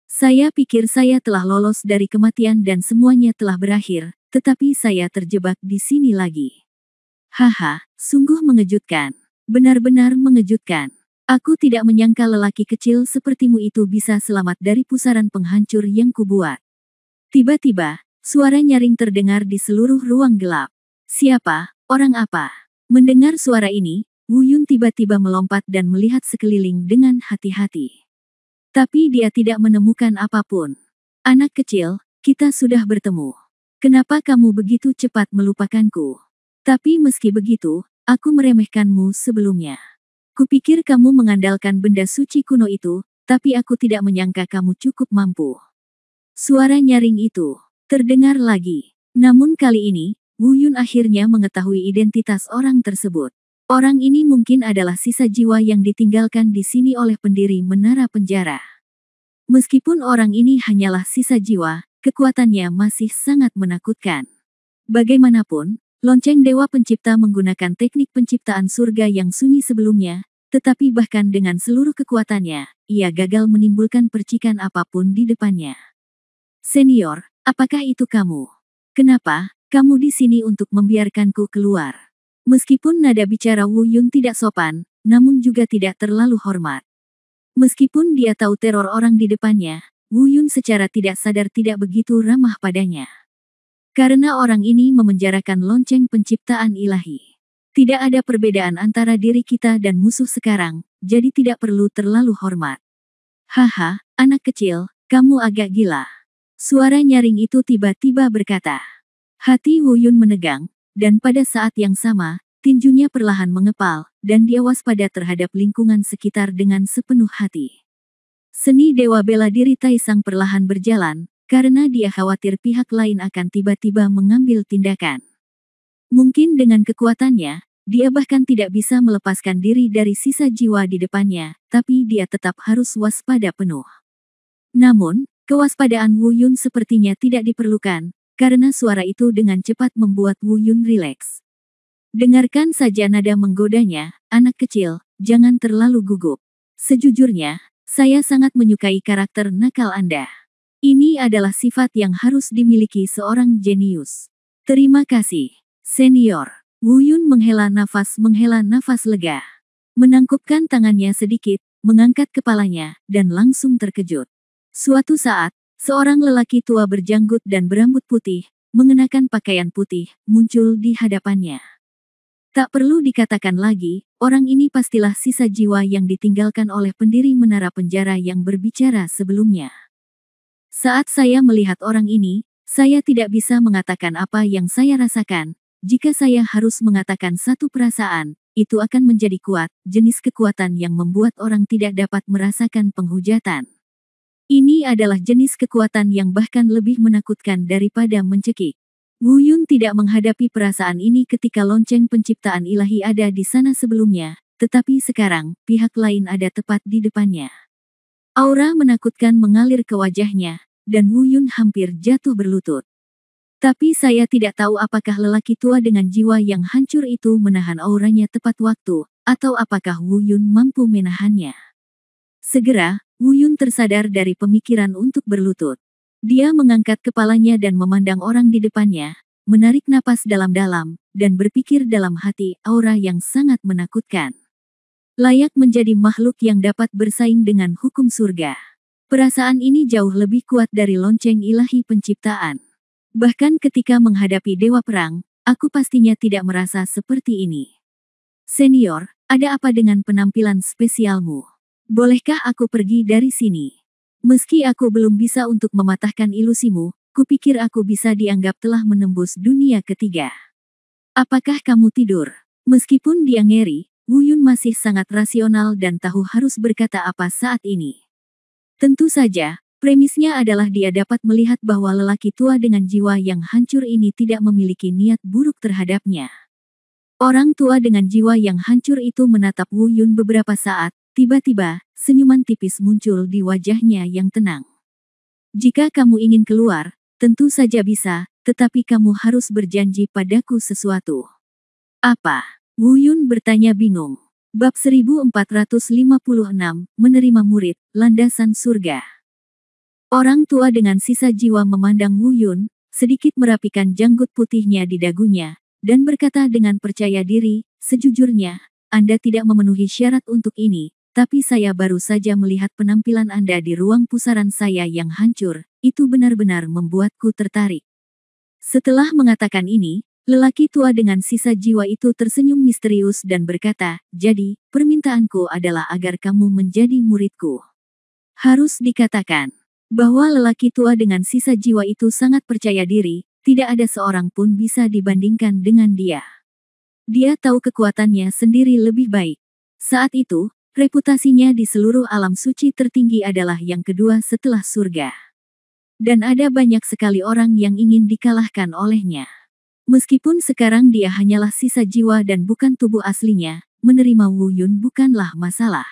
Saya pikir saya telah lolos dari kematian dan semuanya telah berakhir, tetapi saya terjebak di sini lagi. Haha, sungguh mengejutkan. Benar-benar mengejutkan. Aku tidak menyangka lelaki kecil sepertimu itu bisa selamat dari pusaran penghancur yang kubuat. Tiba-tiba, suara nyaring terdengar di seluruh ruang gelap. Siapa? Orang apa? Mendengar suara ini, Wu Yun tiba-tiba melompat dan melihat sekeliling dengan hati-hati. Tapi dia tidak menemukan apapun. Anak kecil, kita sudah bertemu. Kenapa kamu begitu cepat melupakanku? Tapi meski begitu, aku meremehkanmu sebelumnya. Kupikir kamu mengandalkan benda suci kuno itu, tapi aku tidak menyangka kamu cukup mampu. Suara nyaring itu terdengar lagi. Namun kali ini, Wu Yun akhirnya mengetahui identitas orang tersebut. Orang ini mungkin adalah sisa jiwa yang ditinggalkan di sini oleh pendiri menara penjara. Meskipun orang ini hanyalah sisa jiwa, kekuatannya masih sangat menakutkan. Bagaimanapun, lonceng Dewa Pencipta menggunakan teknik penciptaan surga yang sunyi sebelumnya, tetapi bahkan dengan seluruh kekuatannya, ia gagal menimbulkan percikan apapun di depannya. Senior, apakah itu kamu? Kenapa kamu di sini untuk membiarkanku keluar? Meskipun nada bicara Wu Yun tidak sopan, namun juga tidak terlalu hormat. Meskipun dia tahu teror orang di depannya, Wu Yun secara tidak sadar tidak begitu ramah padanya. Karena orang ini memenjarakan lonceng penciptaan ilahi. Tidak ada perbedaan antara diri kita dan musuh sekarang, jadi tidak perlu terlalu hormat. Haha, anak kecil, kamu agak gila. Suara nyaring itu tiba-tiba berkata. Hati Wu Yun menegang, dan pada saat yang sama, tinjunya perlahan mengepal, dan dia waspada terhadap lingkungan sekitar dengan sepenuh hati. Seni Dewa Bela Diri Taisang perlahan berjalan, karena dia khawatir pihak lain akan tiba-tiba mengambil tindakan. Mungkin dengan kekuatannya, dia bahkan tidak bisa melepaskan diri dari sisa jiwa di depannya, tapi dia tetap harus waspada penuh. Namun, kewaspadaan Wu Yun sepertinya tidak diperlukan, karena suara itu dengan cepat membuat Wu Yun rileks. Dengarkan saja nada menggodanya, anak kecil, jangan terlalu gugup. Sejujurnya, saya sangat menyukai karakter nakal Anda. Ini adalah sifat yang harus dimiliki seorang jenius. Terima kasih, senior. Wu Yun menghela nafas lega. Menangkupkan tangannya sedikit, mengangkat kepalanya, dan langsung terkejut. Suatu saat, seorang lelaki tua berjanggut dan berambut putih, mengenakan pakaian putih, muncul di hadapannya. Tak perlu dikatakan lagi, orang ini pastilah sisa jiwa yang ditinggalkan oleh pendiri menara penjara yang berbicara sebelumnya. Saat saya melihat orang ini, saya tidak bisa mengatakan apa yang saya rasakan. Jika saya harus mengatakan satu perasaan, itu akan menjadi kuat, jenis kekuatan yang membuat orang tidak dapat merasakan penghujatan. Ini adalah jenis kekuatan yang bahkan lebih menakutkan daripada mencekik. Wu Yun tidak menghadapi perasaan ini ketika lonceng penciptaan ilahi ada di sana sebelumnya, tetapi sekarang, pihak lain ada tepat di depannya. Aura menakutkan mengalir ke wajahnya, dan Wu Yun hampir jatuh berlutut. Tapi saya tidak tahu apakah lelaki tua dengan jiwa yang hancur itu menahan auranya tepat waktu, atau apakah Wu Yun mampu menahannya. Segera, Wu Yun tersadar dari pemikiran untuk berlutut. Dia mengangkat kepalanya dan memandang orang di depannya, menarik napas dalam-dalam, dan berpikir dalam hati aura yang sangat menakutkan. Layak menjadi makhluk yang dapat bersaing dengan hukum surga. Perasaan ini jauh lebih kuat dari lonceng ilahi penciptaan. Bahkan ketika menghadapi dewa perang, aku pastinya tidak merasa seperti ini. Senior, ada apa dengan penampilan spesialmu? Bolehkah aku pergi dari sini? Meski aku belum bisa untuk mematahkan ilusimu, kupikir aku bisa dianggap telah menembus dunia ketiga. Apakah kamu tidur? Meskipun dia ngeri, Wu Yun masih sangat rasional dan tahu harus berkata apa saat ini. Tentu saja, premisnya adalah dia dapat melihat bahwa lelaki tua dengan jiwa yang hancur ini tidak memiliki niat buruk terhadapnya. Orang tua dengan jiwa yang hancur itu menatap Wu Yun beberapa saat. Tiba-tiba, senyuman tipis muncul di wajahnya yang tenang. Jika kamu ingin keluar, tentu saja bisa, tetapi kamu harus berjanji padaku sesuatu. Apa? Wu Yun bertanya bingung. Bab 1456, menerima murid, landasan surga. Orang tua dengan sisa jiwa memandang Wu Yun, sedikit merapikan janggut putihnya di dagunya, dan berkata dengan percaya diri, sejujurnya, Anda tidak memenuhi syarat untuk ini. Tapi saya baru saja melihat penampilan Anda di ruang pusaran saya yang hancur, itu benar-benar membuatku tertarik. Setelah mengatakan ini, lelaki tua dengan sisa jiwa itu tersenyum misterius dan berkata, jadi, permintaanku adalah agar kamu menjadi muridku. Harus dikatakan, bahwa lelaki tua dengan sisa jiwa itu sangat percaya diri, tidak ada seorang pun bisa dibandingkan dengan dia. Dia tahu kekuatannya sendiri lebih baik. Saat itu, reputasinya di seluruh alam suci tertinggi adalah yang kedua setelah surga. Dan ada banyak sekali orang yang ingin dikalahkan olehnya. Meskipun sekarang dia hanyalah sisa jiwa dan bukan tubuh aslinya, menerima Wu Yun bukanlah masalah.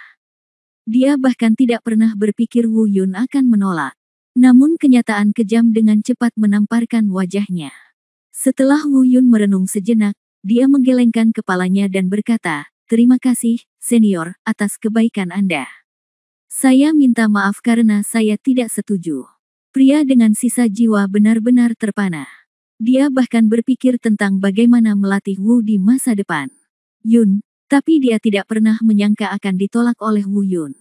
Dia bahkan tidak pernah berpikir Wu Yun akan menolak. Namun kenyataan kejam dengan cepat menamparkan wajahnya. Setelah Wu Yun merenung sejenak, dia menggelengkan kepalanya dan berkata, terima kasih, senior, atas kebaikan Anda. Saya minta maaf karena saya tidak setuju. Pria dengan sisa jiwa benar-benar terpana. Dia bahkan berpikir tentang bagaimana melatih Wu di masa depan. Yun, tapi dia tidak pernah menyangka akan ditolak oleh Wu Yun.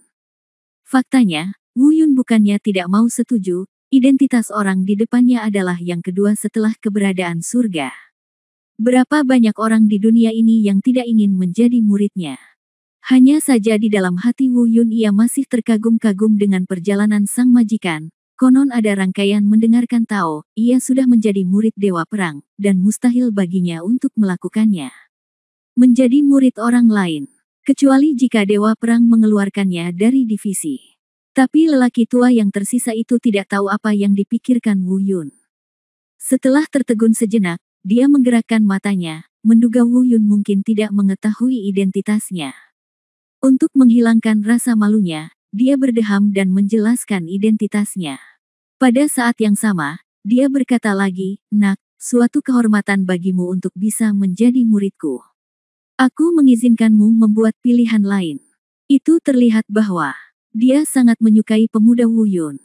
Faktanya, Wu Yun bukannya tidak mau setuju, identitas orang di depannya adalah yang kedua setelah keberadaan surga. Berapa banyak orang di dunia ini yang tidak ingin menjadi muridnya. Hanya saja di dalam hati Wu Yun ia masih terkagum-kagum dengan perjalanan sang majikan. Konon ada rangkaian mendengarkan Tao, ia sudah menjadi murid Dewa Perang, dan mustahil baginya untuk melakukannya. Menjadi murid orang lain, kecuali jika Dewa Perang mengeluarkannya dari divisi. Tapi lelaki tua yang tersisa itu tidak tahu apa yang dipikirkan Wu Yun. Setelah tertegun sejenak, dia menggerakkan matanya, menduga Wu Yun mungkin tidak mengetahui identitasnya. Untuk menghilangkan rasa malunya, dia berdeham dan menjelaskan identitasnya. Pada saat yang sama, dia berkata lagi, nak, suatu kehormatan bagimu untuk bisa menjadi muridku. Aku mengizinkanmu membuat pilihan lain. Itu terlihat bahwa dia sangat menyukai pemuda Wu Yun.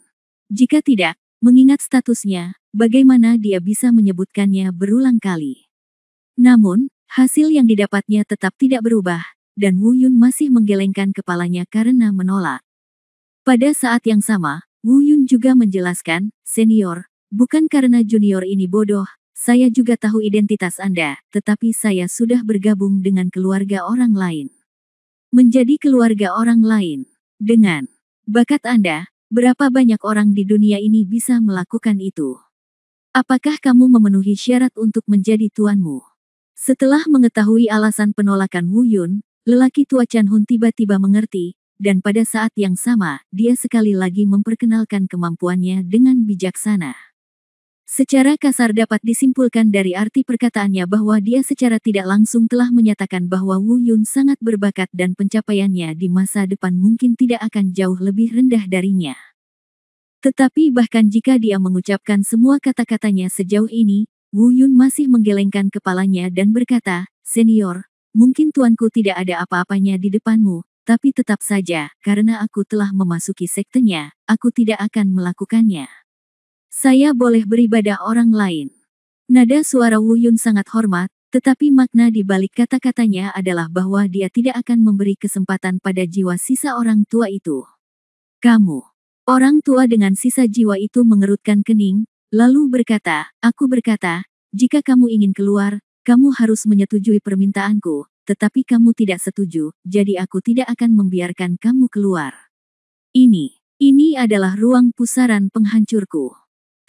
Jika tidak, mengingat statusnya, bagaimana dia bisa menyebutkannya berulang kali. Namun, hasil yang didapatnya tetap tidak berubah, dan Wu Yun masih menggelengkan kepalanya karena menolak. Pada saat yang sama, Wu Yun juga menjelaskan, senior, bukan karena junior ini bodoh, saya juga tahu identitas Anda, tetapi saya sudah bergabung dengan keluarga orang lain. Menjadi keluarga orang lain. Dengan bakat Anda, berapa banyak orang di dunia ini bisa melakukan itu? Apakah kamu memenuhi syarat untuk menjadi tuanmu? Setelah mengetahui alasan penolakan Wu Yun, lelaki tua Chan Hun tiba-tiba mengerti, dan pada saat yang sama, dia sekali lagi memperkenalkan kemampuannya dengan bijaksana. Secara kasar dapat disimpulkan dari arti perkataannya bahwa dia secara tidak langsung telah menyatakan bahwa Wu Yun sangat berbakat dan pencapaiannya di masa depan mungkin tidak akan jauh lebih rendah darinya. Tetapi bahkan jika dia mengucapkan semua kata-katanya sejauh ini, Wu Yun masih menggelengkan kepalanya dan berkata, "Senior, mungkin tuanku tidak ada apa-apanya di depanmu, tapi tetap saja, karena aku telah memasuki sektenya, aku tidak akan melakukannya. Saya boleh beribadah orang lain." Nada suara Wu Yun sangat hormat, tetapi makna di balik kata-katanya adalah bahwa dia tidak akan memberi kesempatan pada jiwa sisa orang tua itu. "Kamu." Orang tua dengan sisa jiwa itu mengerutkan kening, lalu berkata, "Aku berkata, jika kamu ingin keluar, kamu harus menyetujui permintaanku, tetapi kamu tidak setuju, jadi aku tidak akan membiarkan kamu keluar. Ini adalah ruang pusaran penghancurku.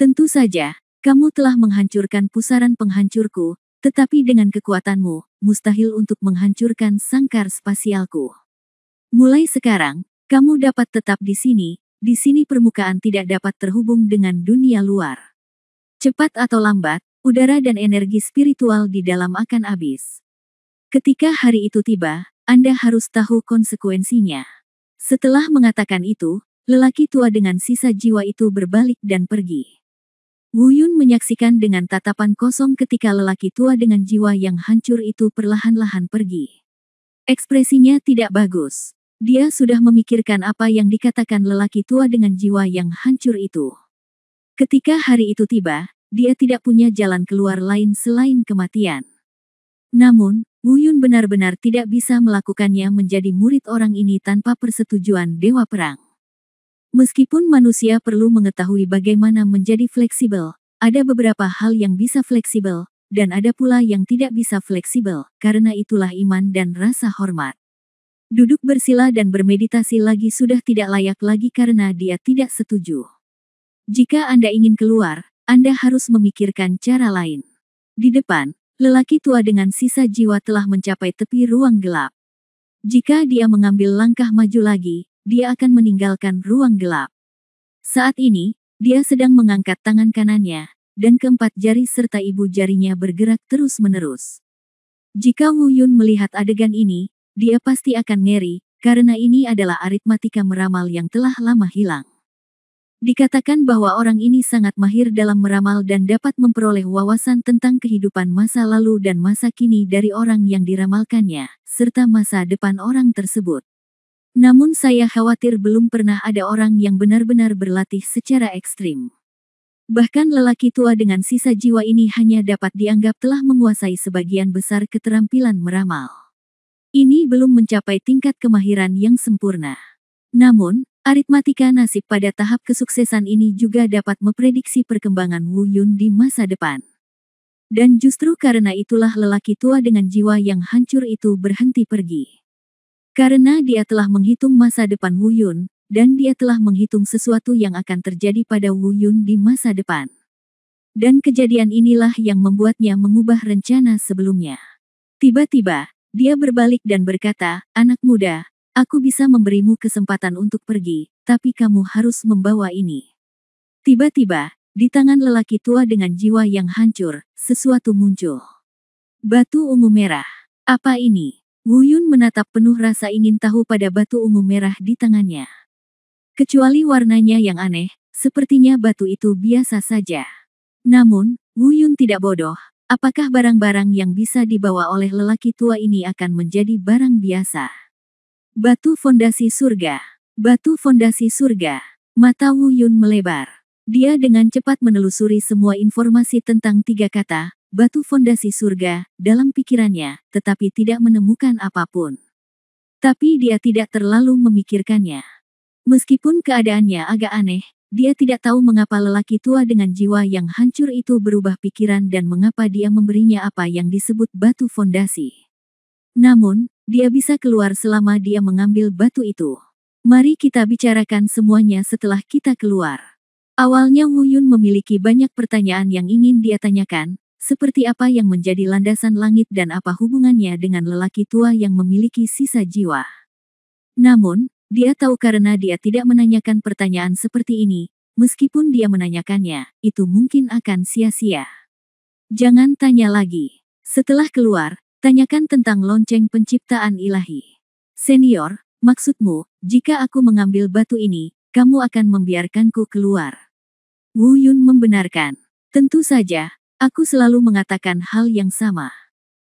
Tentu saja, kamu telah menghancurkan pusaran penghancurku, tetapi dengan kekuatanmu, mustahil untuk menghancurkan sangkar spasialku. Mulai sekarang, kamu dapat tetap di sini permukaan tidak dapat terhubung dengan dunia luar. Cepat atau lambat, udara dan energi spiritual di dalam akan habis. Ketika hari itu tiba, Anda harus tahu konsekuensinya." Setelah mengatakan itu, lelaki tua dengan sisa jiwa itu berbalik dan pergi. Wu Yun menyaksikan dengan tatapan kosong ketika lelaki tua dengan jiwa yang hancur itu perlahan-lahan pergi. Ekspresinya tidak bagus. Dia sudah memikirkan apa yang dikatakan lelaki tua dengan jiwa yang hancur itu. Ketika hari itu tiba, dia tidak punya jalan keluar lain selain kematian. Namun, Wu Yun benar-benar tidak bisa melakukannya menjadi murid orang ini tanpa persetujuan Dewa Perang. Meskipun manusia perlu mengetahui bagaimana menjadi fleksibel, ada beberapa hal yang bisa fleksibel, dan ada pula yang tidak bisa fleksibel, karena itulah iman dan rasa hormat. Duduk bersila dan bermeditasi lagi sudah tidak layak lagi karena dia tidak setuju. Jika Anda ingin keluar, Anda harus memikirkan cara lain. Di depan, lelaki tua dengan sisa jiwa telah mencapai tepi ruang gelap. Jika dia mengambil langkah maju lagi, dia akan meninggalkan ruang gelap. Saat ini, dia sedang mengangkat tangan kanannya, dan keempat jari serta ibu jarinya bergerak terus-menerus. Jika Wu Yun melihat adegan ini, dia pasti akan ngeri, karena ini adalah aritmatika meramal yang telah lama hilang. Dikatakan bahwa orang ini sangat mahir dalam meramal dan dapat memperoleh wawasan tentang kehidupan masa lalu dan masa kini dari orang yang diramalkannya, serta masa depan orang tersebut. Namun saya khawatir belum pernah ada orang yang benar-benar berlatih secara ekstrim. Bahkan lelaki tua dengan sisa jiwa ini hanya dapat dianggap telah menguasai sebagian besar keterampilan meramal. Ini belum mencapai tingkat kemahiran yang sempurna. Namun, aritmatika nasib pada tahap kesuksesan ini juga dapat memprediksi perkembangan Wu Yun di masa depan. Dan justru karena itulah lelaki tua dengan jiwa yang hancur itu berhenti pergi. Karena dia telah menghitung masa depan Wu Yun, dan dia telah menghitung sesuatu yang akan terjadi pada Wu Yun di masa depan. Dan kejadian inilah yang membuatnya mengubah rencana sebelumnya. Tiba-tiba, dia berbalik dan berkata, "Anak muda, aku bisa memberimu kesempatan untuk pergi, tapi kamu harus membawa ini." Tiba-tiba, di tangan lelaki tua dengan jiwa yang hancur, sesuatu muncul. Batu ungu merah. Apa ini? Wu Yun menatap penuh rasa ingin tahu pada batu ungu merah di tangannya. Kecuali warnanya yang aneh, sepertinya batu itu biasa saja. Namun, Wu Yun tidak bodoh. Apakah barang-barang yang bisa dibawa oleh lelaki tua ini akan menjadi barang biasa? Batu fondasi surga. Batu fondasi surga. Mata Wu Yun melebar. Dia dengan cepat menelusuri semua informasi tentang tiga kata, batu fondasi surga, dalam pikirannya, tetapi tidak menemukan apapun. Tapi dia tidak terlalu memikirkannya. Meskipun keadaannya agak aneh, dia tidak tahu mengapa lelaki tua dengan jiwa yang hancur itu berubah pikiran dan mengapa dia memberinya apa yang disebut batu fondasi. Namun, dia bisa keluar selama dia mengambil batu itu. Mari kita bicarakan semuanya setelah kita keluar. Awalnya Wu Yun memiliki banyak pertanyaan yang ingin dia tanyakan, seperti apa yang menjadi landasan langit dan apa hubungannya dengan lelaki tua yang memiliki sisa jiwa. Namun, dia tahu karena dia tidak menanyakan pertanyaan seperti ini, meskipun dia menanyakannya, itu mungkin akan sia-sia. Jangan tanya lagi. Setelah keluar, tanyakan tentang lonceng penciptaan ilahi. Senior, maksudmu, jika aku mengambil batu ini, kamu akan membiarkanku keluar? Wu Yun membenarkan. Tentu saja, aku selalu mengatakan hal yang sama.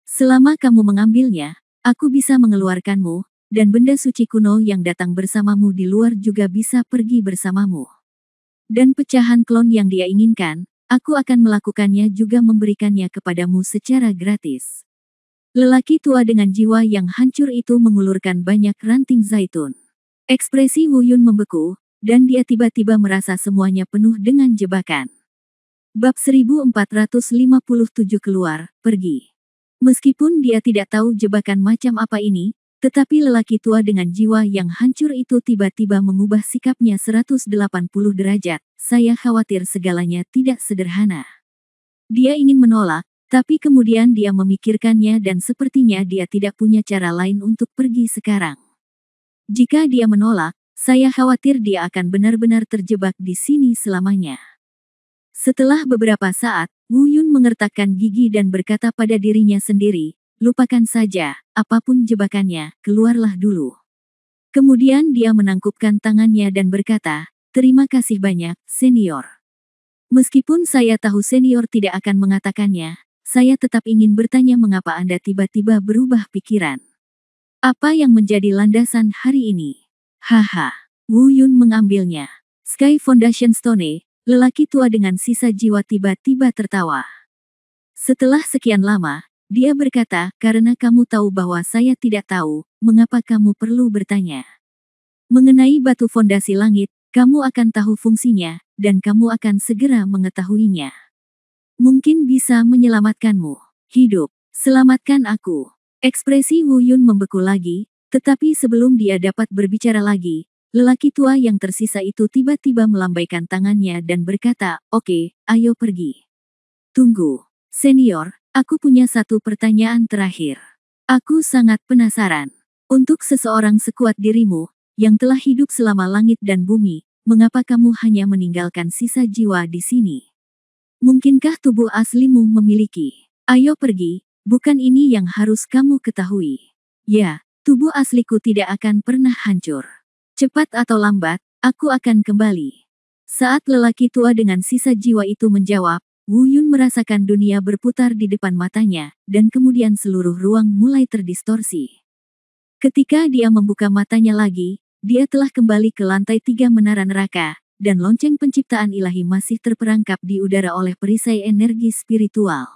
Selama kamu mengambilnya, aku bisa mengeluarkanmu, dan benda suci kuno yang datang bersamamu di luar juga bisa pergi bersamamu. Dan pecahan klon yang dia inginkan, aku akan melakukannya juga memberikannya kepadamu secara gratis. Lelaki tua dengan jiwa yang hancur itu mengulurkan banyak ranting zaitun. Ekspresi Wu Yun membeku, dan dia tiba-tiba merasa semuanya penuh dengan jebakan. Bab 1457 keluar, pergi. Meskipun dia tidak tahu jebakan macam apa ini, tetapi lelaki tua dengan jiwa yang hancur itu tiba-tiba mengubah sikapnya 180 derajat. Saya khawatir segalanya tidak sederhana. Dia ingin menolak, tapi kemudian dia memikirkannya dan sepertinya dia tidak punya cara lain untuk pergi sekarang. Jika dia menolak, saya khawatir dia akan benar-benar terjebak di sini selamanya. Setelah beberapa saat, Wu Yun mengertakkan gigi dan berkata pada dirinya sendiri, lupakan saja, apapun jebakannya, keluarlah dulu. Kemudian dia menangkupkan tangannya dan berkata, terima kasih banyak, senior. Meskipun saya tahu senior tidak akan mengatakannya, saya tetap ingin bertanya mengapa Anda tiba-tiba berubah pikiran. Apa yang menjadi landasan hari ini? Haha, Wu Yun mengambilnya. Sky Foundation Stone, lelaki tua dengan sisa jiwa tiba-tiba tertawa. Setelah sekian lama, dia berkata, karena kamu tahu bahwa saya tidak tahu, mengapa kamu perlu bertanya? Mengenai batu fondasi langit, kamu akan tahu fungsinya, dan kamu akan segera mengetahuinya. Mungkin bisa menyelamatkanmu. Hidup, selamatkan aku. Ekspresi Wu Yun membeku lagi, tetapi sebelum dia dapat berbicara lagi, lelaki tua yang tersisa itu tiba-tiba melambaikan tangannya dan berkata, oke, ayo pergi. Tunggu, senior, aku punya satu pertanyaan terakhir. Aku sangat penasaran. Untuk seseorang sekuat dirimu, yang telah hidup selama langit dan bumi, mengapa kamu hanya meninggalkan sisa jiwa di sini? Mungkinkah tubuh aslimu memiliki? Ayo pergi, bukan ini yang harus kamu ketahui. Ya, tubuh asliku tidak akan pernah hancur. Cepat atau lambat, aku akan kembali. Saat lelaki tua dengan sisa jiwa itu menjawab, Wu Yun merasakan dunia berputar di depan matanya, dan kemudian seluruh ruang mulai terdistorsi. Ketika dia membuka matanya lagi, dia telah kembali ke lantai 3 menara neraka, dan lonceng penciptaan ilahi masih terperangkap di udara oleh perisai energi spiritual.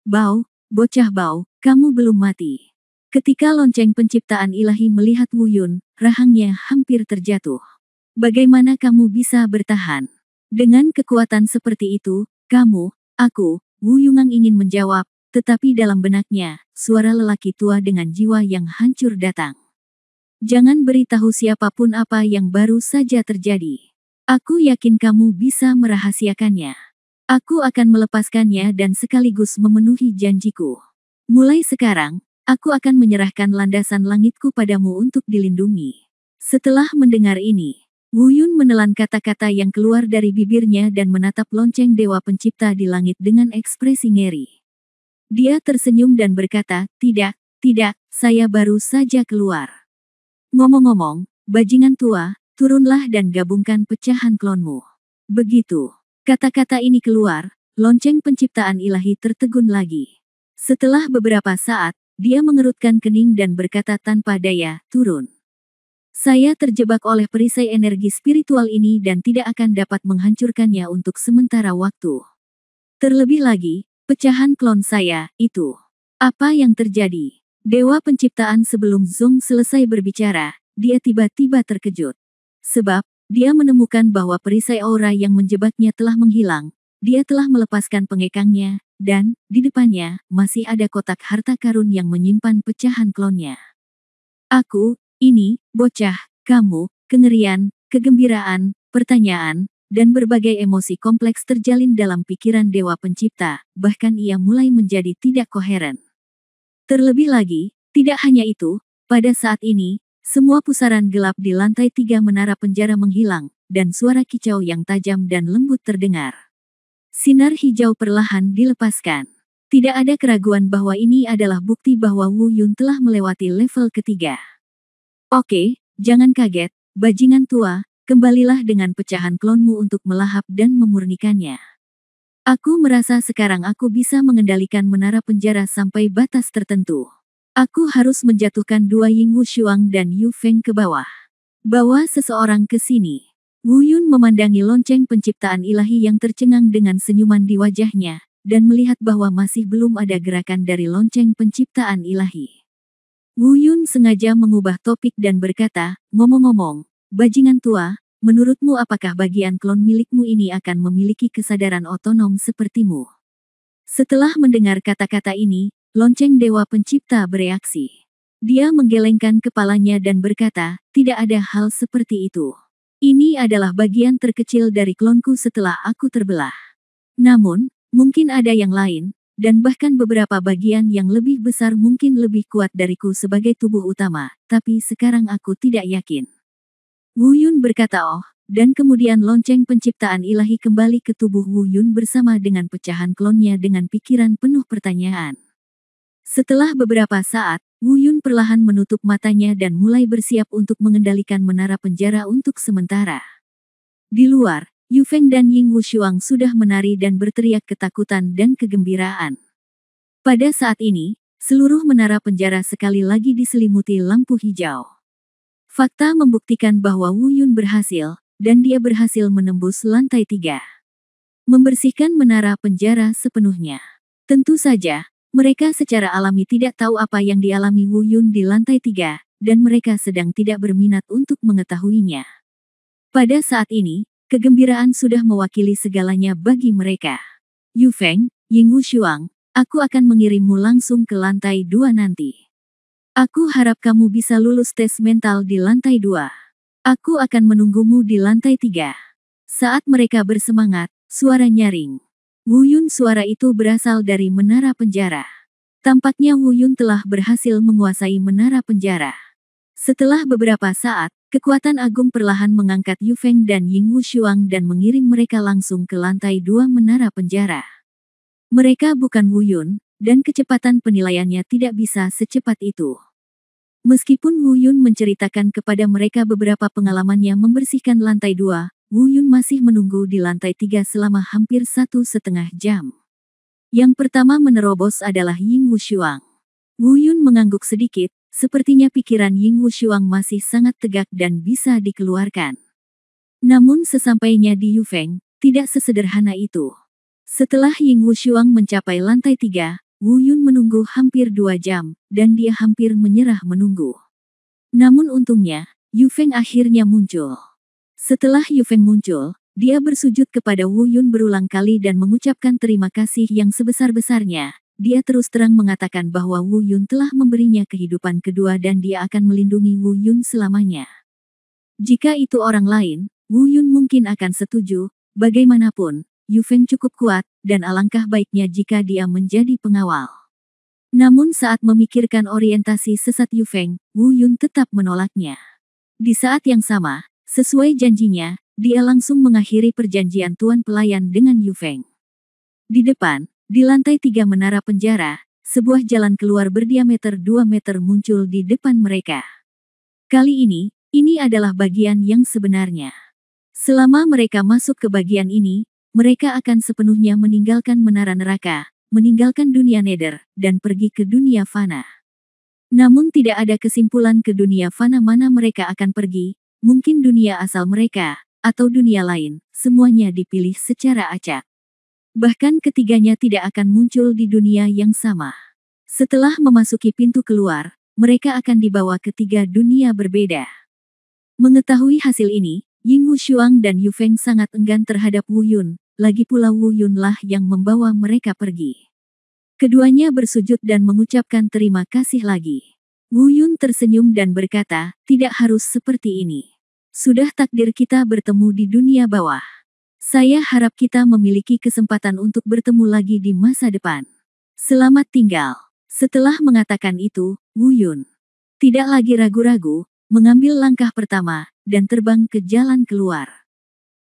Bau, bocah bau, kamu belum mati. Ketika lonceng penciptaan ilahi melihat Wu Yun, rahangnya hampir terjatuh. Bagaimana kamu bisa bertahan? Dengan kekuatan seperti itu, kamu, aku, Wu Yungang ingin menjawab, tetapi dalam benaknya, suara lelaki tua dengan jiwa yang hancur datang. Jangan beritahu siapapun apa yang baru saja terjadi. Aku yakin kamu bisa merahasiakannya. Aku akan melepaskannya dan sekaligus memenuhi janjiku. Mulai sekarang, aku akan menyerahkan landasan langitku padamu untuk dilindungi. Setelah mendengar ini, Wu Yun menelan kata-kata yang keluar dari bibirnya dan menatap lonceng dewa pencipta di langit dengan ekspresi ngeri. Dia tersenyum dan berkata, tidak, saya baru saja keluar. Ngomong-ngomong, bajingan tua, turunlah dan gabungkan pecahan klonmu. Begitu kata-kata ini keluar, lonceng penciptaan ilahi tertegun lagi. Setelah beberapa saat, dia mengerutkan kening dan berkata tanpa daya, turun. Saya terjebak oleh perisai energi spiritual ini dan tidak akan dapat menghancurkannya untuk sementara waktu. Terlebih lagi, pecahan klon saya, itu. Apa yang terjadi? Dewa penciptaan sebelum Zong selesai berbicara, dia tiba-tiba terkejut. Sebab, dia menemukan bahwa perisai aura yang menjebaknya telah menghilang, dia telah melepaskan pengekangnya, dan, di depannya, masih ada kotak harta karun yang menyimpan pecahan klonnya. Ini, bocah, kamu, kengerian, kegembiraan, pertanyaan, dan berbagai emosi kompleks terjalin dalam pikiran Dewa Pencipta, bahkan ia mulai menjadi tidak koheren. Terlebih lagi, tidak hanya itu, pada saat ini, semua pusaran gelap di lantai 3 menara penjara menghilang, dan suara kicau yang tajam dan lembut terdengar. Sinar hijau perlahan dilepaskan. Tidak ada keraguan bahwa ini adalah bukti bahwa Wu Yun telah melewati level ketiga. Oke, jangan kaget, bajingan tua, kembalilah dengan pecahan klonmu untuk melahap dan memurnikannya. Aku merasa sekarang aku bisa mengendalikan menara penjara sampai batas tertentu. Aku harus menjatuhkan dua Ying Wushuang dan Yu Feng ke bawah. Bawa seseorang ke sini. Wu Yun memandangi lonceng penciptaan ilahi yang tercengang dengan senyuman di wajahnya, dan melihat bahwa masih belum ada gerakan dari lonceng penciptaan ilahi. Wu Yun sengaja mengubah topik dan berkata, ngomong-ngomong, bajingan tua, menurutmu apakah bagian klon milikmu ini akan memiliki kesadaran otonom sepertimu? Setelah mendengar kata-kata ini, lonceng Dewa Pencipta bereaksi. Dia menggelengkan kepalanya dan berkata, tidak ada hal seperti itu. Ini adalah bagian terkecil dari klonku setelah aku terbelah. Namun, mungkin ada yang lain, dan bahkan beberapa bagian yang lebih besar mungkin lebih kuat dariku sebagai tubuh utama, tapi sekarang aku tidak yakin. Wu Yun berkata dan kemudian lonceng penciptaan ilahi kembali ke tubuh Wu Yun bersama dengan pecahan klonnya dengan pikiran penuh pertanyaan. Setelah beberapa saat, Wu Yun perlahan menutup matanya dan mulai bersiap untuk mengendalikan menara penjara untuk sementara. Di luar, Yu Feng dan Ying Wushuang sudah menari dan berteriak ketakutan dan kegembiraan. Pada saat ini, seluruh menara penjara sekali lagi diselimuti lampu hijau. Fakta membuktikan bahwa Wu Yun berhasil, dan dia berhasil menembus lantai 3. Membersihkan menara penjara sepenuhnya. Tentu saja, mereka secara alami tidak tahu apa yang dialami Wu Yun di lantai 3, dan mereka sedang tidak berminat untuk mengetahuinya. Pada saat ini, kegembiraan sudah mewakili segalanya bagi mereka. Yu Feng, Ying Wushuang, aku akan mengirimmu langsung ke lantai 2 nanti. Aku harap kamu bisa lulus tes mental di lantai 2. Aku akan menunggumu di lantai 3. Saat mereka bersemangat, suara nyaring. Wu Yun, suara itu berasal dari menara penjara. Tampaknya Wu Yun telah berhasil menguasai menara penjara. Setelah beberapa saat, kekuatan agung perlahan mengangkat Yu Feng dan Ying Wushuang dan mengirim mereka langsung ke lantai 2 menara penjara. Mereka bukan Wu Yun, dan kecepatan penilaiannya tidak bisa secepat itu. Meskipun Wu Yun menceritakan kepada mereka beberapa pengalamannya membersihkan lantai 2, Wu Yun masih menunggu di lantai 3 selama hampir 1,5 jam. Yang pertama menerobos adalah Ying Wushuang. Wu Yun mengangguk sedikit, sepertinya pikiran Ying Wushuang masih sangat tegak dan bisa dikeluarkan. Namun sesampainya di Yu Feng, tidak sesederhana itu. Setelah Ying Wushuang mencapai lantai 3, Wu Yun menunggu hampir 2 jam, dan dia hampir menyerah menunggu. Namun untungnya, Yu Feng akhirnya muncul. Setelah Yu Feng muncul, dia bersujud kepada Wu Yun berulang kali dan mengucapkan terima kasih yang sebesar-besarnya. Dia terus terang mengatakan bahwa Wu Yun telah memberinya kehidupan kedua dan dia akan melindungi Wu Yun selamanya. Jika itu orang lain, Wu Yun mungkin akan setuju, bagaimanapun, Yu Feng cukup kuat, dan alangkah baiknya jika dia menjadi pengawal. Namun saat memikirkan orientasi sesat Yu Feng, Wu Yun tetap menolaknya. Di saat yang sama, sesuai janjinya, dia langsung mengakhiri perjanjian tuan pelayan dengan Yu Feng. Di depan, di lantai 3 menara penjara, sebuah jalan keluar berdiameter 2 meter muncul di depan mereka. Kali ini adalah bagian yang sebenarnya. Selama mereka masuk ke bagian ini, mereka akan sepenuhnya meninggalkan menara neraka, meninggalkan dunia nether, dan pergi ke dunia fana. Namun tidak ada kesimpulan ke dunia fana mana mereka akan pergi, mungkin dunia asal mereka, atau dunia lain, semuanya dipilih secara acak. Bahkan ketiganya tidak akan muncul di dunia yang sama. Setelah memasuki pintu keluar, mereka akan dibawa ke 3 dunia berbeda. Mengetahui hasil ini, Ying Wushuang dan Yu Feng sangat enggan terhadap Wu Yun, lagi pula Wu Yun lah yang membawa mereka pergi. Keduanya bersujud dan mengucapkan terima kasih lagi. Wu Yun tersenyum dan berkata, tidak harus seperti ini. Sudah takdir kita bertemu di dunia bawah. Saya harap kita memiliki kesempatan untuk bertemu lagi di masa depan. Selamat tinggal. Setelah mengatakan itu, Wu Yun tidak lagi ragu-ragu, mengambil langkah pertama, dan terbang ke jalan keluar.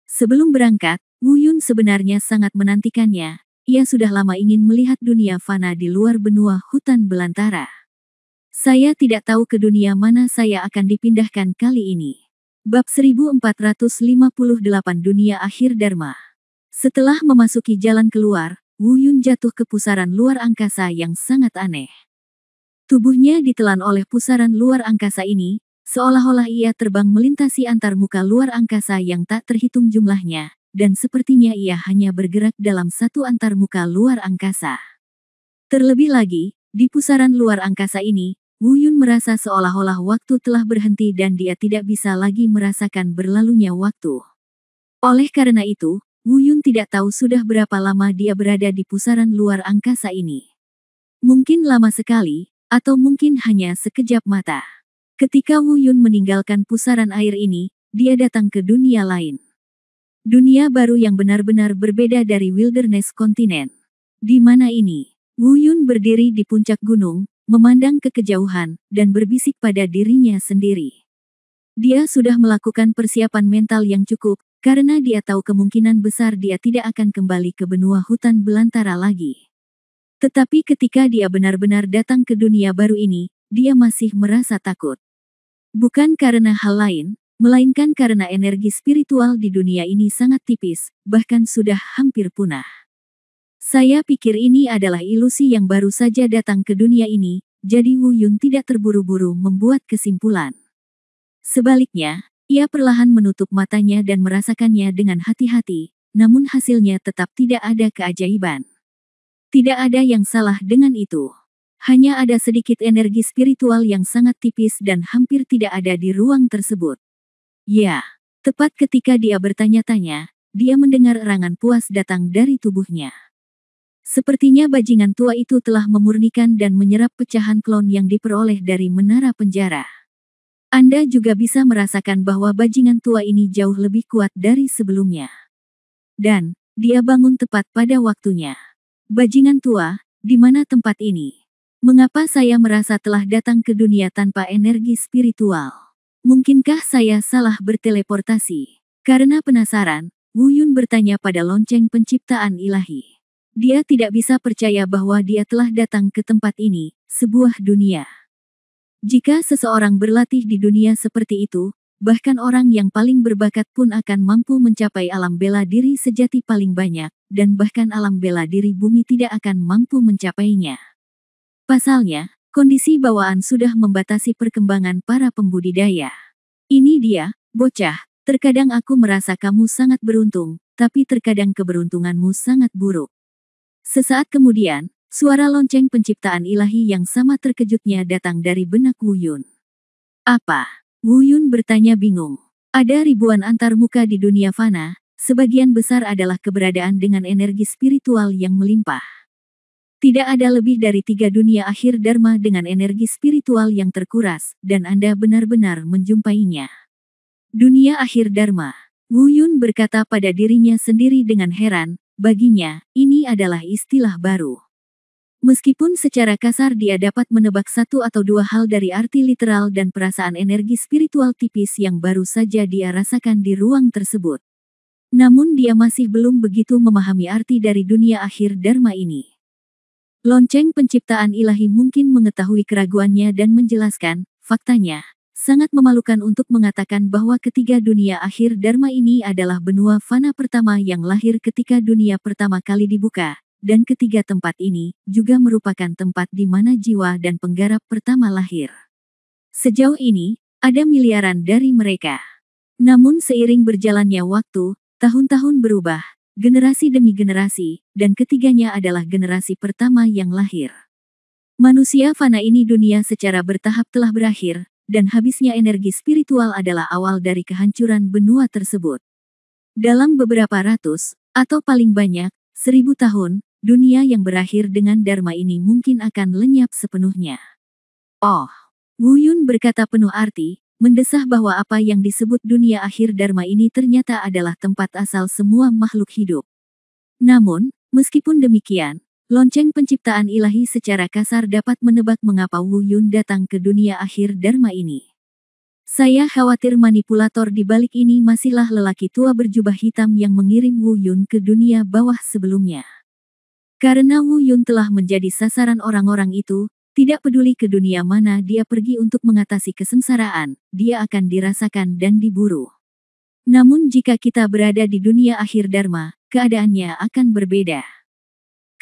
Sebelum berangkat, Wu Yun sebenarnya sangat menantikannya. Ia sudah lama ingin melihat dunia fana di luar benua hutan belantara. Saya tidak tahu ke dunia mana saya akan dipindahkan kali ini. Bab 1458 Dunia Akhir Dharma. Setelah memasuki jalan keluar, Wu Yun jatuh ke pusaran luar angkasa yang sangat aneh. Tubuhnya ditelan oleh pusaran luar angkasa ini, seolah-olah ia terbang melintasi antar muka luar angkasa yang tak terhitung jumlahnya, dan sepertinya ia hanya bergerak dalam satu antar muka luar angkasa. Terlebih lagi, di pusaran luar angkasa ini, Wu Yun merasa seolah-olah waktu telah berhenti dan dia tidak bisa lagi merasakan berlalunya waktu. Oleh karena itu, Wu Yun tidak tahu sudah berapa lama dia berada di pusaran luar angkasa ini. Mungkin lama sekali, atau mungkin hanya sekejap mata. Ketika Wu Yun meninggalkan pusaran air ini, dia datang ke dunia lain. Dunia baru yang benar-benar berbeda dari wilderness kontinen. Di mana ini? Wu Yun berdiri di puncak gunung, memandang ke kejauhan, dan berbisik pada dirinya sendiri. Dia sudah melakukan persiapan mental yang cukup, karena dia tahu kemungkinan besar dia tidak akan kembali ke benua hutan belantara lagi. Tetapi ketika dia benar-benar datang ke dunia baru ini, dia masih merasa takut. Bukan karena hal lain, melainkan karena energi spiritual di dunia ini sangat tipis, bahkan sudah hampir punah. Saya pikir ini adalah ilusi yang baru saja datang ke dunia ini, jadi Wu Yun tidak terburu-buru membuat kesimpulan. Sebaliknya, ia perlahan menutup matanya dan merasakannya dengan hati-hati, namun hasilnya tetap tidak ada keajaiban. Tidak ada yang salah dengan itu. Hanya ada sedikit energi spiritual yang sangat tipis dan hampir tidak ada di ruang tersebut. Ya, tepat ketika dia bertanya-tanya, dia mendengar erangan puas datang dari tubuhnya. Sepertinya bajingan tua itu telah memurnikan dan menyerap pecahan klon yang diperoleh dari menara penjara. Anda juga bisa merasakan bahwa bajingan tua ini jauh lebih kuat dari sebelumnya. Dan, dia bangun tepat pada waktunya. Bajingan tua, di mana tempat ini? Mengapa saya merasa telah datang ke dunia tanpa energi spiritual? Mungkinkah saya salah berteleportasi? Karena penasaran, Wu Yun bertanya pada lonceng penciptaan ilahi. Dia tidak bisa percaya bahwa dia telah datang ke tempat ini, sebuah dunia. Jika seseorang berlatih di dunia seperti itu, bahkan orang yang paling berbakat pun akan mampu mencapai alam bela diri sejati paling banyak, dan bahkan alam bela diri bumi tidak akan mampu mencapainya. Pasalnya, kondisi bawaan sudah membatasi perkembangan para pembudidaya. Ini dia, bocah, terkadang aku merasa kamu sangat beruntung, tapi terkadang keberuntunganmu sangat buruk. Sesaat kemudian, suara lonceng penciptaan ilahi yang sama terkejutnya datang dari benak Wu Yun. Apa? Wu Yun bertanya bingung. Ada ribuan antarmuka di dunia fana, sebagian besar adalah keberadaan dengan energi spiritual yang melimpah. Tidak ada lebih dari 3 dunia akhir dharma dengan energi spiritual yang terkuras, dan Anda benar-benar menjumpainya. Dunia akhir dharma. Wu Yun berkata pada dirinya sendiri dengan heran, baginya, ini adalah istilah baru. Meskipun secara kasar dia dapat menebak satu atau dua hal dari arti literal dan perasaan energi spiritual tipis yang baru saja dia rasakan di ruang tersebut. Namun dia masih belum begitu memahami arti dari dunia akhir dharma ini. Lonceng penciptaan ilahi mungkin mengetahui keraguannya dan menjelaskan, faktanya, sangat memalukan untuk mengatakan bahwa ketiga dunia akhir dharma ini adalah benua fana pertama yang lahir ketika dunia pertama kali dibuka, dan ketiga tempat ini juga merupakan tempat di mana jiwa dan penggarap pertama lahir. Sejauh ini, ada miliaran dari mereka. Namun seiring berjalannya waktu, tahun-tahun berubah, generasi demi generasi, dan ketiganya adalah generasi pertama yang lahir. Manusia fana ini dunia secara bertahap telah berakhir, dan habisnya energi spiritual adalah awal dari kehancuran benua tersebut. Dalam beberapa ratus, atau paling banyak, 1000 tahun, dunia yang berakhir dengan dharma ini mungkin akan lenyap sepenuhnya. Oh, Wu Yun berkata penuh arti, mendesah bahwa apa yang disebut dunia akhir dharma ini ternyata adalah tempat asal semua makhluk hidup. Namun, meskipun demikian, lonceng penciptaan ilahi secara kasar dapat menebak mengapa Wu Yun datang ke dunia akhir dharma ini. Saya khawatir manipulator di balik ini masihlah lelaki tua berjubah hitam yang mengirim Wu Yun ke dunia bawah sebelumnya. Karena Wu Yun telah menjadi sasaran orang-orang itu, tidak peduli ke dunia mana dia pergi untuk mengatasi kesengsaraan, dia akan dirasakan dan diburu. Namun jika kita berada di dunia akhir dharma, keadaannya akan berbeda.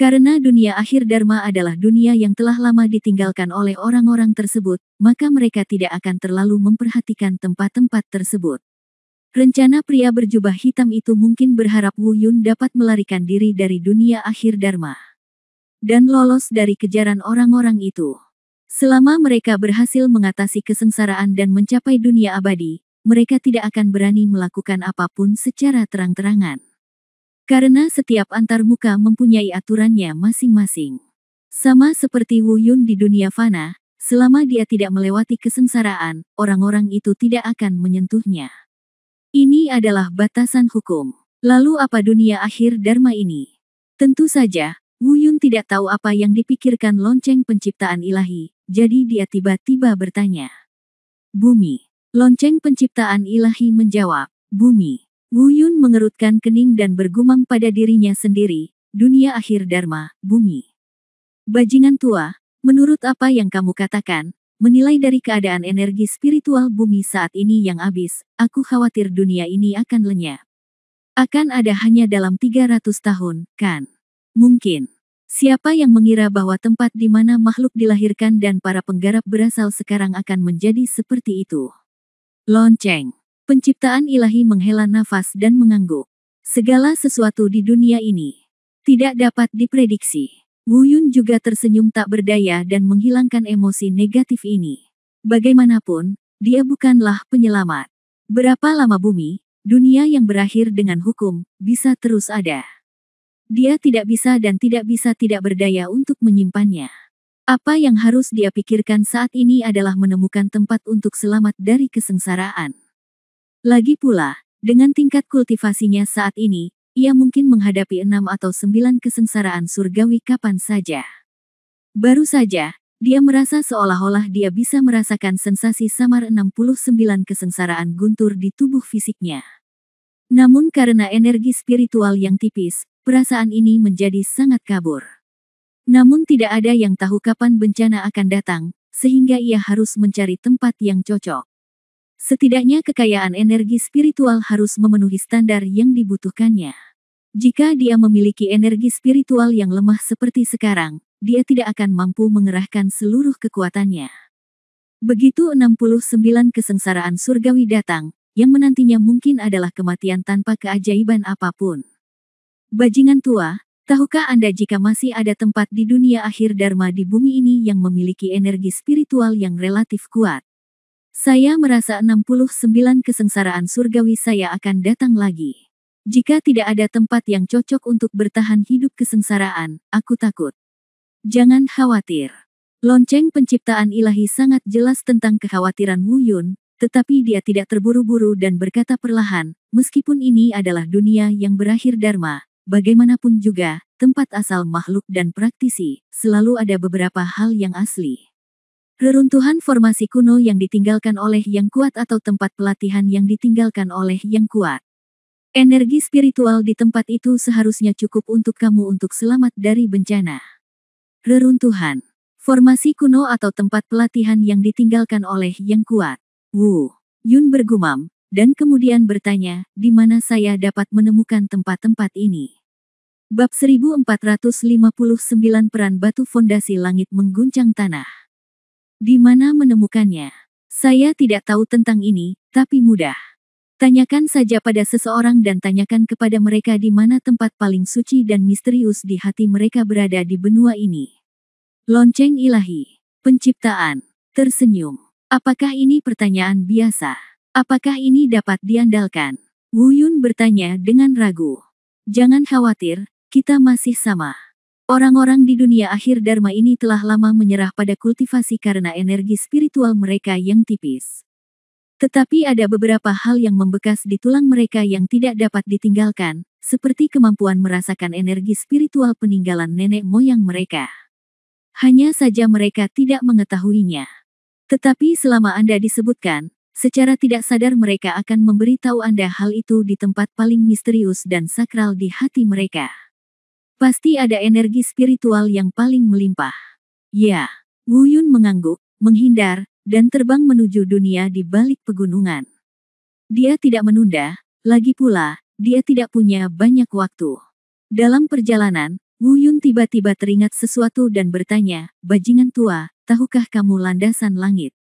Karena dunia akhir dharma adalah dunia yang telah lama ditinggalkan oleh orang-orang tersebut, maka mereka tidak akan terlalu memperhatikan tempat-tempat tersebut. Rencana pria berjubah hitam itu mungkin berharap Wu Yun dapat melarikan diri dari dunia akhir dharma dan lolos dari kejaran orang-orang itu. Selama mereka berhasil mengatasi kesengsaraan dan mencapai dunia abadi, mereka tidak akan berani melakukan apapun secara terang-terangan. Karena setiap antarmuka mempunyai aturannya masing-masing. Sama seperti Wu Yun di dunia fana, selama dia tidak melewati kesengsaraan, orang-orang itu tidak akan menyentuhnya. Ini adalah batasan hukum. Lalu apa dunia akhir dharma ini? Tentu saja, Wu Yun tidak tahu apa yang dipikirkan lonceng penciptaan ilahi, jadi dia tiba-tiba bertanya. Bumi. Lonceng penciptaan ilahi menjawab, bumi. Wu Yun mengerutkan kening dan bergumam pada dirinya sendiri, dunia akhir dharma, bumi. Bajingan tua, menurut apa yang kamu katakan, menilai dari keadaan energi spiritual bumi saat ini yang habis, aku khawatir dunia ini akan lenyap. Akan ada hanya dalam 300 tahun, kan? Mungkin. Siapa yang mengira bahwa tempat di mana makhluk dilahirkan dan para penggarap berasal sekarang akan menjadi seperti itu? Lonceng. Penciptaan ilahi menghela nafas dan mengangguk. Segala sesuatu di dunia ini tidak dapat diprediksi. Wu Yun juga tersenyum tak berdaya dan menghilangkan emosi negatif ini. Bagaimanapun, dia bukanlah penyelamat. Berapa lama bumi, dunia yang berakhir dengan hukum, bisa terus ada? Dia tidak bisa dan tidak bisa tidak berdaya untuk menyimpannya. Apa yang harus dia pikirkan saat ini adalah menemukan tempat untuk selamat dari kesengsaraan. Lagi pula, dengan tingkat kultivasinya saat ini, ia mungkin menghadapi 6 atau 9 kesengsaraan surgawi kapan saja. Baru saja, dia merasa seolah-olah dia bisa merasakan sensasi samar 69 kesengsaraan guntur di tubuh fisiknya. Namun karena energi spiritual yang tipis, perasaan ini menjadi sangat kabur. Namun tidak ada yang tahu kapan bencana akan datang, sehingga ia harus mencari tempat yang cocok. Setidaknya kekayaan energi spiritual harus memenuhi standar yang dibutuhkannya. Jika dia memiliki energi spiritual yang lemah seperti sekarang, dia tidak akan mampu mengerahkan seluruh kekuatannya. Begitu 69 kesengsaraan surgawi datang, yang menantinya mungkin adalah kematian tanpa keajaiban apapun. Bajingan tua, tahukah Anda jika masih ada tempat di dunia akhir dharma di bumi ini yang memiliki energi spiritual yang relatif kuat? Saya merasa 69 kesengsaraan surgawi saya akan datang lagi. Jika tidak ada tempat yang cocok untuk bertahan hidup kesengsaraan, aku takut. Jangan khawatir. Lonceng penciptaan ilahi sangat jelas tentang kekhawatiran Wu Yun, tetapi dia tidak terburu-buru dan berkata perlahan, meskipun ini adalah dunia yang berakhir dharma, bagaimanapun juga, tempat asal makhluk dan praktisi, selalu ada beberapa hal yang asli. Reruntuhan formasi kuno yang ditinggalkan oleh yang kuat atau tempat pelatihan yang ditinggalkan oleh yang kuat. Energi spiritual di tempat itu seharusnya cukup untuk kamu untuk selamat dari bencana. Reruntuhan. Formasi kuno atau tempat pelatihan yang ditinggalkan oleh yang kuat. Wu Yun bergumam, dan kemudian bertanya, di mana saya dapat menemukan tempat-tempat ini? Bab 1459 Peran Batu Fondasi Langit Mengguncang Tanah. Di mana menemukannya? Saya tidak tahu tentang ini, tapi mudah. Tanyakan saja pada seseorang dan tanyakan kepada mereka di mana tempat paling suci dan misterius di hati mereka berada di benua ini. Lonceng ilahi. Penciptaan. Tersenyum. Apakah ini pertanyaan biasa? Apakah ini dapat diandalkan? Wu Yun bertanya dengan ragu. Jangan khawatir, kita masih sama. Orang-orang di dunia akhir dharma ini telah lama menyerah pada kultivasi karena energi spiritual mereka yang tipis. Tetapi ada beberapa hal yang membekas di tulang mereka yang tidak dapat ditinggalkan, seperti kemampuan merasakan energi spiritual peninggalan nenek moyang mereka. Hanya saja mereka tidak mengetahuinya. Tetapi selama Anda disebutkan, secara tidak sadar mereka akan memberitahu Anda hal itu di tempat paling misterius dan sakral di hati mereka. Pasti ada energi spiritual yang paling melimpah. Ya, Wu Yun mengangguk, menghindar, dan terbang menuju dunia di balik pegunungan. Dia tidak menunda, lagi pula, dia tidak punya banyak waktu. Dalam perjalanan, Wu Yun tiba-tiba teringat sesuatu dan bertanya, "Bajingan tua, tahukah kamu landasan langit?"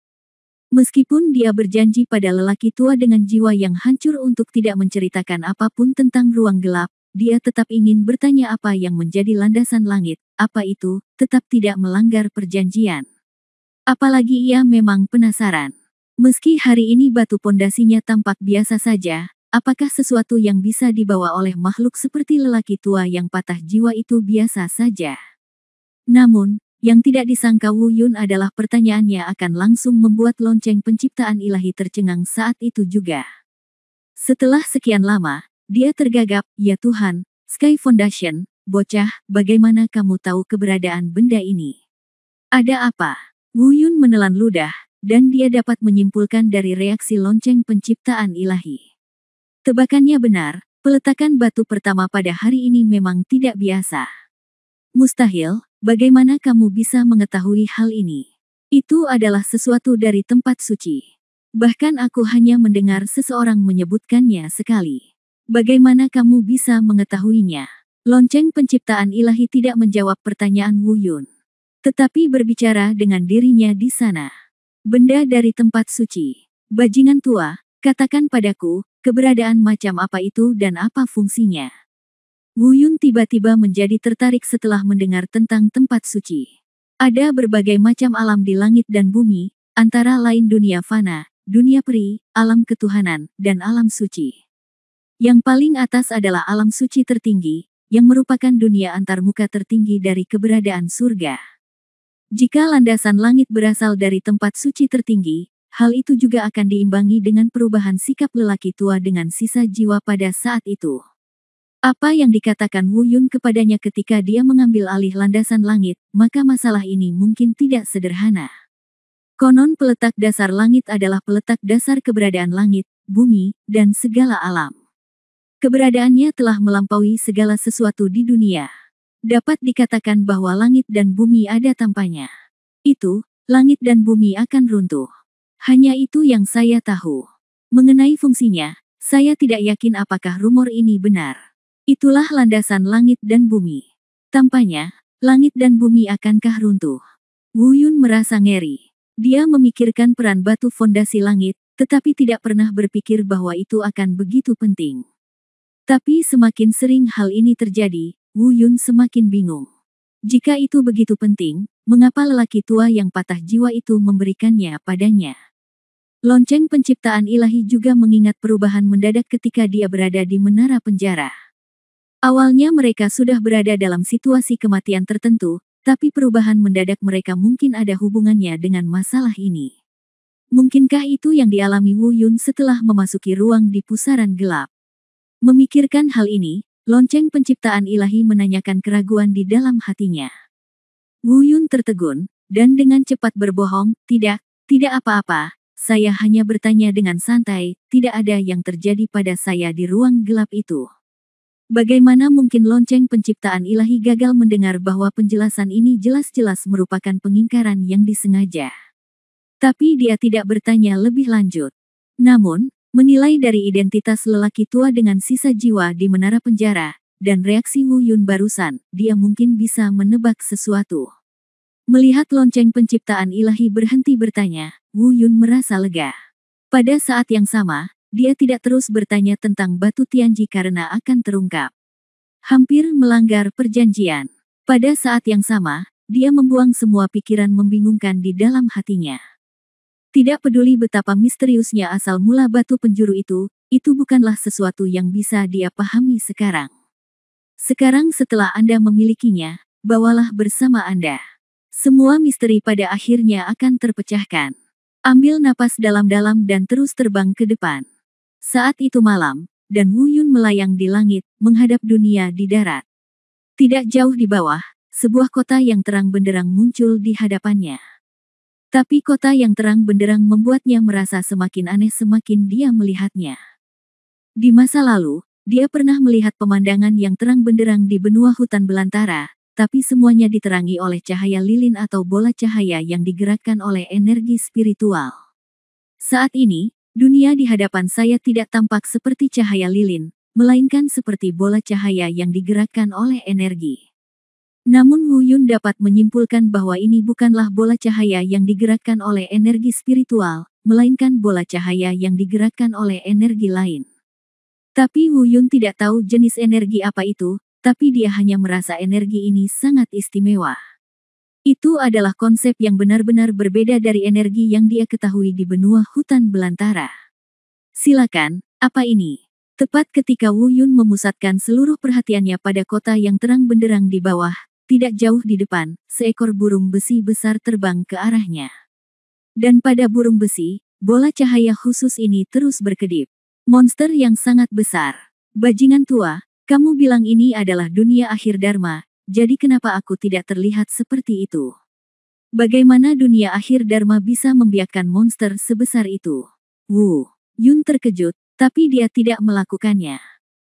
Meskipun dia berjanji pada lelaki tua dengan jiwa yang hancur untuk tidak menceritakan apapun tentang ruang gelap, dia tetap ingin bertanya apa yang menjadi landasan langit, apa itu, tetap tidak melanggar perjanjian. Apalagi ia memang penasaran. Meski hari ini batu pondasinya tampak biasa saja, apakah sesuatu yang bisa dibawa oleh makhluk seperti lelaki tua yang patah jiwa itu biasa saja? Namun, yang tidak disangka Wu Yun adalah pertanyaannya akan langsung membuat lonceng penciptaan ilahi tercengang saat itu juga. Setelah sekian lama, dia tergagap, "Ya Tuhan, Sky Foundation, bocah, bagaimana kamu tahu keberadaan benda ini? Ada apa?" Wu Yun menelan ludah, dan dia dapat menyimpulkan dari reaksi lonceng penciptaan ilahi. Tebakannya benar, peletakan batu pertama pada hari ini memang tidak biasa. "Mustahil, bagaimana kamu bisa mengetahui hal ini? Itu adalah sesuatu dari tempat suci. Bahkan aku hanya mendengar seseorang menyebutkannya sekali. Bagaimana kamu bisa mengetahuinya?" Lonceng penciptaan ilahi tidak menjawab pertanyaan Wu Yun, tetapi berbicara dengan dirinya di sana. "Benda dari tempat suci. Bajingan tua, katakan padaku, keberadaan macam apa itu dan apa fungsinya?" Wu Yun tiba-tiba menjadi tertarik setelah mendengar tentang tempat suci. Ada berbagai macam alam di langit dan bumi, antara lain dunia fana, dunia peri, alam ketuhanan, dan alam suci. Yang paling atas adalah alam suci tertinggi, yang merupakan dunia antarmuka tertinggi dari keberadaan surga. Jika landasan langit berasal dari tempat suci tertinggi, hal itu juga akan diimbangi dengan perubahan sikap lelaki tua dengan sisa jiwa pada saat itu. Apa yang dikatakan Wu Yun kepadanya ketika dia mengambil alih landasan langit, maka masalah ini mungkin tidak sederhana. Konon peletak dasar langit adalah peletak dasar keberadaan langit, bumi, dan segala alam. Keberadaannya telah melampaui segala sesuatu di dunia. Dapat dikatakan bahwa langit dan bumi ada tanpanya. Itu, langit dan bumi akan runtuh. Hanya itu yang saya tahu. Mengenai fungsinya, saya tidak yakin apakah rumor ini benar. Itulah landasan langit dan bumi. Tanpanya, langit dan bumi akankah runtuh? Wu Yun merasa ngeri. Dia memikirkan peran batu fondasi langit, tetapi tidak pernah berpikir bahwa itu akan begitu penting. Tapi semakin sering hal ini terjadi, Wu Yun semakin bingung. Jika itu begitu penting, mengapa lelaki tua yang patah jiwa itu memberikannya padanya? Lonceng penciptaan ilahi juga mengingat perubahan mendadak ketika dia berada di menara penjara. Awalnya mereka sudah berada dalam situasi kematian tertentu, tapi perubahan mendadak mereka mungkin ada hubungannya dengan masalah ini. Mungkinkah itu yang dialami Wu Yun setelah memasuki ruang di pusaran gelap? Memikirkan hal ini, lonceng penciptaan ilahi menanyakan keraguan di dalam hatinya. Wu Yun tertegun, dan dengan cepat berbohong, tidak apa-apa, saya hanya bertanya dengan santai, tidak ada yang terjadi pada saya di ruang gelap itu. Bagaimana mungkin lonceng penciptaan ilahi gagal mendengar bahwa penjelasan ini jelas-jelas merupakan pengingkaran yang disengaja. Tapi dia tidak bertanya lebih lanjut. Namun, menilai dari identitas lelaki tua dengan sisa jiwa di menara penjara, dan reaksi Wu Yun barusan, dia mungkin bisa menebak sesuatu. Melihat lonceng penciptaan ilahi berhenti bertanya, Wu Yun merasa lega. Pada saat yang sama, dia tidak terus bertanya tentang batu Tianji karena akan terungkap. Hampir melanggar perjanjian. Pada saat yang sama, dia membuang semua pikiran membingungkan di dalam hatinya. Tidak peduli betapa misteriusnya asal mula batu penjuru itu bukanlah sesuatu yang bisa dia pahami sekarang. Sekarang setelah Anda memilikinya, bawalah bersama Anda. Semua misteri pada akhirnya akan terpecahkan. Ambil napas dalam-dalam dan terus terbang ke depan. Saat itu malam, dan Wu Yun melayang di langit, menghadap dunia di darat. Tidak jauh di bawah, sebuah kota yang terang benderang muncul di hadapannya. Tapi kota yang terang benderang membuatnya merasa semakin aneh semakin dia melihatnya. Di masa lalu, dia pernah melihat pemandangan yang terang benderang di benua hutan belantara, tapi semuanya diterangi oleh cahaya lilin atau bola cahaya yang digerakkan oleh energi spiritual. Saat ini, dunia di hadapan saya tidak tampak seperti cahaya lilin, melainkan seperti bola cahaya yang digerakkan oleh energi. Namun Wu Yun dapat menyimpulkan bahwa ini bukanlah bola cahaya yang digerakkan oleh energi spiritual, melainkan bola cahaya yang digerakkan oleh energi lain. Tapi Wu Yun tidak tahu jenis energi apa itu, tapi dia hanya merasa energi ini sangat istimewa. Itu adalah konsep yang benar-benar berbeda dari energi yang dia ketahui di benua hutan belantara. Silakan, apa ini? Tepat ketika Wu Yun memusatkan seluruh perhatiannya pada kota yang terang benderang di bawah, tidak jauh di depan, seekor burung besi besar terbang ke arahnya. Dan pada burung besi, bola cahaya khusus ini terus berkedip. Monster yang sangat besar. Bajingan tua, kamu bilang ini adalah dunia akhir Dharma, jadi kenapa aku tidak terlihat seperti itu? Bagaimana dunia akhir Dharma bisa membiarkan monster sebesar itu? Wu Yun terkejut, tapi dia tidak melakukannya.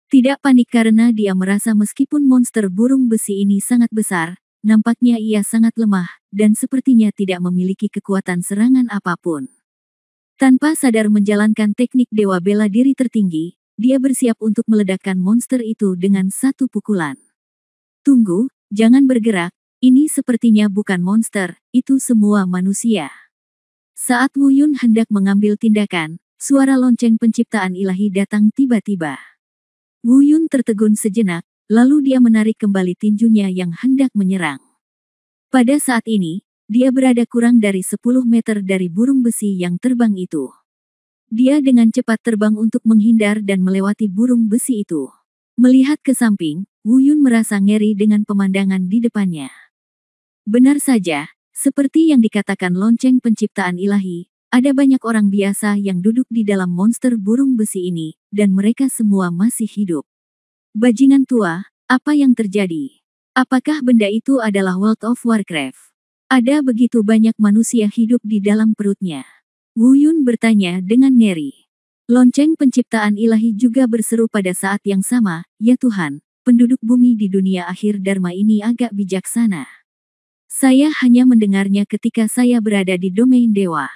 Tidak panik karena dia merasa meskipun monster burung besi ini sangat besar, nampaknya ia sangat lemah, dan sepertinya tidak memiliki kekuatan serangan apapun. Tanpa sadar menjalankan teknik dewa bela diri tertinggi, dia bersiap untuk meledakkan monster itu dengan satu pukulan. Tunggu, jangan bergerak, ini sepertinya bukan monster, itu semua manusia. Saat Wu Yun hendak mengambil tindakan, suara lonceng penciptaan ilahi datang tiba-tiba. Wu Yun tertegun sejenak, lalu dia menarik kembali tinjunya yang hendak menyerang. Pada saat ini, dia berada kurang dari 10 meter dari burung besi yang terbang itu. Dia dengan cepat terbang untuk menghindar dan melewati burung besi itu. Melihat ke samping, Wu Yun merasa ngeri dengan pemandangan di depannya. Benar saja, seperti yang dikatakan lonceng penciptaan ilahi, ada banyak orang biasa yang duduk di dalam monster burung besi ini, dan mereka semua masih hidup. Bajingan tua, apa yang terjadi? Apakah benda itu adalah World of Warcraft? Ada begitu banyak manusia hidup di dalam perutnya. Wu Yun bertanya dengan ngeri. Lonceng penciptaan ilahi juga berseru pada saat yang sama, ya Tuhan, penduduk bumi di dunia akhir Dharma ini agak bijaksana. Saya hanya mendengarnya ketika saya berada di domain dewa.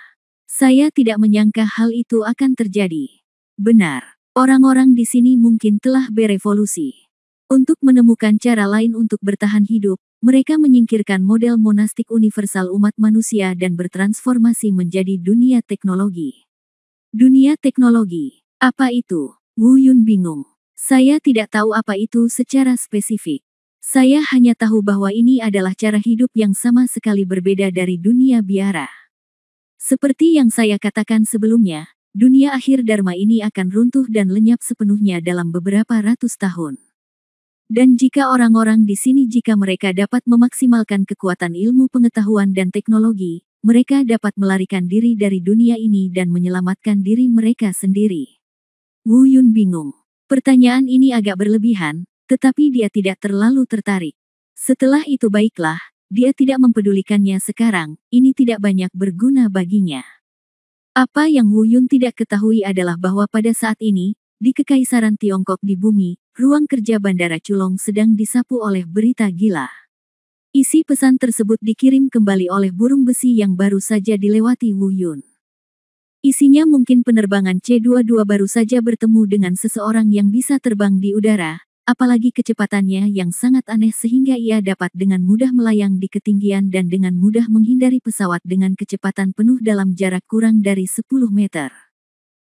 Saya tidak menyangka hal itu akan terjadi. Benar, orang-orang di sini mungkin telah berevolusi. Untuk menemukan cara lain untuk bertahan hidup, mereka menyingkirkan model monastik universal umat manusia dan bertransformasi menjadi dunia teknologi. Dunia teknologi, apa itu? Wu Yun bingung. Saya tidak tahu apa itu secara spesifik. Saya hanya tahu bahwa ini adalah cara hidup yang sama sekali berbeda dari dunia biara. Seperti yang saya katakan sebelumnya, dunia akhir Dharma ini akan runtuh dan lenyap sepenuhnya dalam beberapa ratus tahun. Dan jika orang-orang di sini jika mereka dapat memaksimalkan kekuatan ilmu pengetahuan dan teknologi, mereka dapat melarikan diri dari dunia ini dan menyelamatkan diri mereka sendiri. Wu Yun bingung. Pertanyaan ini agak berlebihan, tetapi dia tidak terlalu tertarik. Setelah itu baiklah, dia tidak mempedulikannya sekarang, ini tidak banyak berguna baginya. Apa yang Wu Yun tidak ketahui adalah bahwa pada saat ini, di Kekaisaran Tiongkok di bumi, ruang kerja Bandara Chulong sedang disapu oleh berita gila. Isi pesan tersebut dikirim kembali oleh burung besi yang baru saja dilewati Wu Yun. Isinya mungkin penerbangan C-22 baru saja bertemu dengan seseorang yang bisa terbang di udara, apalagi kecepatannya yang sangat aneh sehingga ia dapat dengan mudah melayang di ketinggian dan dengan mudah menghindari pesawat dengan kecepatan penuh dalam jarak kurang dari 10 meter.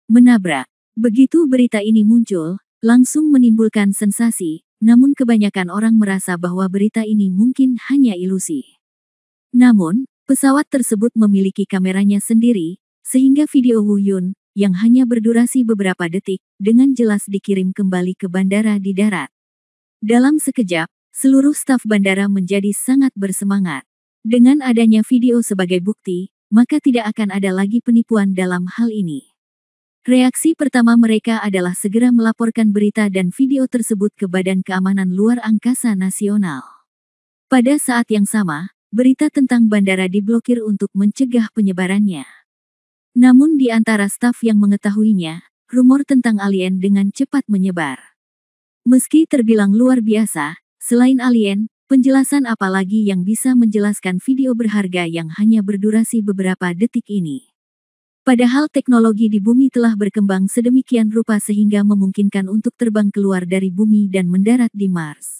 Menabrak. Begitu berita ini muncul, langsung menimbulkan sensasi, namun kebanyakan orang merasa bahwa berita ini mungkin hanya ilusi. Namun, pesawat tersebut memiliki kameranya sendiri, sehingga video Wu Yun, yang hanya berdurasi beberapa detik, dengan jelas dikirim kembali ke bandara di darat. Dalam sekejap, seluruh staf bandara menjadi sangat bersemangat. Dengan adanya video sebagai bukti, maka tidak akan ada lagi penipuan dalam hal ini. Reaksi pertama mereka adalah segera melaporkan berita dan video tersebut ke Badan Keamanan Luar Angkasa Nasional. Pada saat yang sama, berita tentang bandara diblokir untuk mencegah penyebarannya. Namun di antara staf yang mengetahuinya, rumor tentang alien dengan cepat menyebar. Meski terbilang luar biasa, selain alien, penjelasan apa lagi yang bisa menjelaskan video berharga yang hanya berdurasi beberapa detik ini? Padahal teknologi di bumi telah berkembang sedemikian rupa sehingga memungkinkan untuk terbang keluar dari bumi dan mendarat di Mars.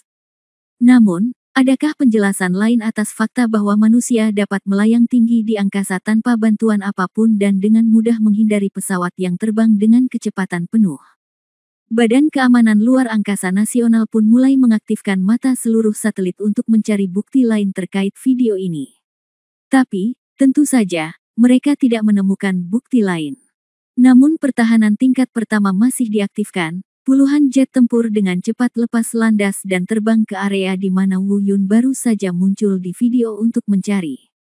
Namun, adakah penjelasan lain atas fakta bahwa manusia dapat melayang tinggi di angkasa tanpa bantuan apapun dan dengan mudah menghindari pesawat yang terbang dengan kecepatan penuh? Badan Keamanan Luar Angkasa Nasional pun mulai mengaktifkan mata seluruh satelit untuk mencari bukti lain terkait video ini. Tapi, tentu saja, mereka tidak menemukan bukti lain. Namun pertahanan tingkat pertama masih diaktifkan, puluhan jet tempur dengan cepat lepas landas dan terbang ke area di mana Wu Yun baru saja muncul di video untuk mencari.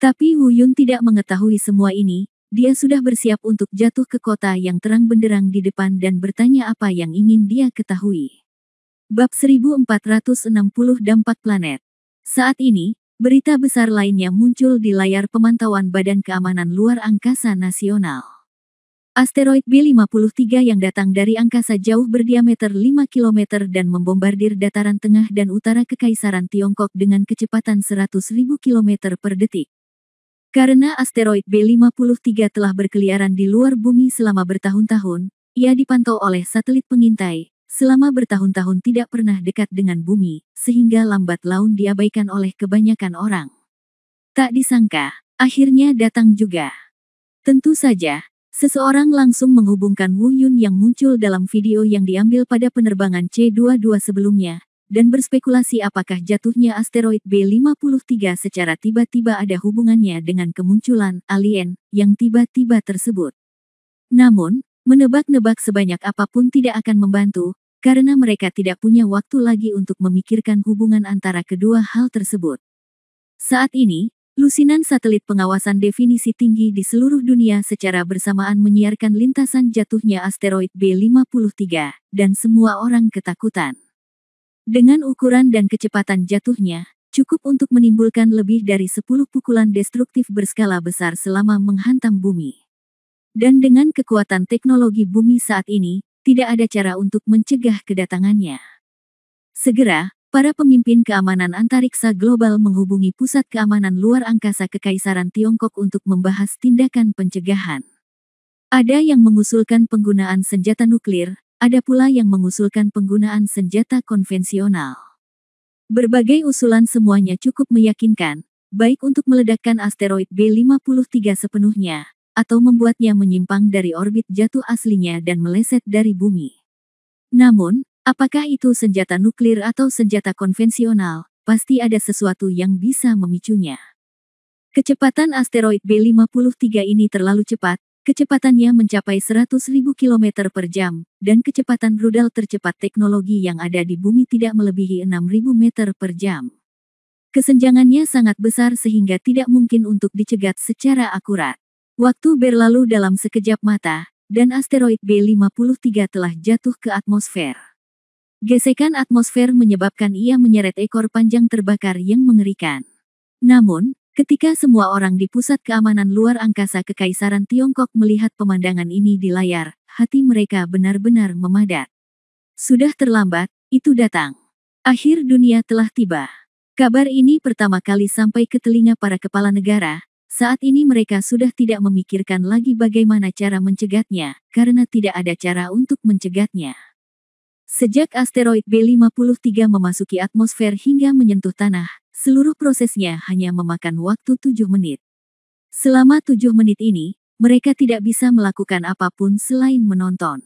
Tapi Wu Yun tidak mengetahui semua ini, dia sudah bersiap untuk jatuh ke kota yang terang benderang di depan dan bertanya apa yang ingin dia ketahui. Bab 1460 Dampak Planet. Saat ini, berita besar lainnya muncul di layar pemantauan Badan Keamanan Luar Angkasa Nasional. Asteroid B-53 yang datang dari angkasa jauh berdiameter 5 km dan membombardir dataran tengah dan utara Kekaisaran Tiongkok dengan kecepatan 100.000 km per detik. Karena asteroid B-53 telah berkeliaran di luar bumi selama bertahun-tahun, ia dipantau oleh satelit pengintai, selama bertahun-tahun tidak pernah dekat dengan bumi, sehingga lambat laun diabaikan oleh kebanyakan orang. Tak disangka, akhirnya datang juga. Tentu saja, seseorang langsung menghubungkan Wu Yun yang muncul dalam video yang diambil pada penerbangan C-22 sebelumnya, dan berspekulasi apakah jatuhnya asteroid B-53 secara tiba-tiba ada hubungannya dengan kemunculan alien yang tiba-tiba tersebut. Namun, menebak-nebak sebanyak apapun tidak akan membantu, karena mereka tidak punya waktu lagi untuk memikirkan hubungan antara kedua hal tersebut. Saat ini, lusinan satelit pengawasan definisi tinggi di seluruh dunia secara bersamaan menyiarkan lintasan jatuhnya asteroid B-53, dan semua orang ketakutan. Dengan ukuran dan kecepatan jatuhnya, cukup untuk menimbulkan lebih dari 10 pukulan destruktif berskala besar selama menghantam bumi. Dan dengan kekuatan teknologi bumi saat ini, tidak ada cara untuk mencegah kedatangannya. Segera, para pemimpin keamanan antariksa global menghubungi Pusat Keamanan Luar Angkasa Kekaisaran Tiongkok untuk membahas tindakan pencegahan. Ada yang mengusulkan penggunaan senjata nuklir, ada pula yang mengusulkan penggunaan senjata konvensional. Berbagai usulan semuanya cukup meyakinkan, baik untuk meledakkan asteroid B-53 sepenuhnya, atau membuatnya menyimpang dari orbit jatuh aslinya dan meleset dari bumi. Namun, apakah itu senjata nuklir atau senjata konvensional, pasti ada sesuatu yang bisa memicunya. Kecepatan asteroid B-53 ini terlalu cepat, kecepatannya mencapai 100.000 km per jam, dan kecepatan rudal tercepat teknologi yang ada di bumi tidak melebihi 6.000 meter per jam. Kesenjangannya sangat besar sehingga tidak mungkin untuk dicegat secara akurat. Waktu berlalu dalam sekejap mata, dan asteroid B-53 telah jatuh ke atmosfer. Gesekan atmosfer menyebabkan ia menyeret ekor panjang terbakar yang mengerikan. Namun, ketika semua orang di Pusat Keamanan Luar Angkasa Kekaisaran Tiongkok melihat pemandangan ini di layar, hati mereka benar-benar memadat. Sudah terlambat, itu datang. Akhir dunia telah tiba. Kabar ini pertama kali sampai ke telinga para kepala negara. Saat ini mereka sudah tidak memikirkan lagi bagaimana cara mencegahnya, karena tidak ada cara untuk mencegahnya. Sejak asteroid B-53 memasuki atmosfer hingga menyentuh tanah, seluruh prosesnya hanya memakan waktu 7 menit. Selama 7 menit ini, mereka tidak bisa melakukan apapun selain menonton.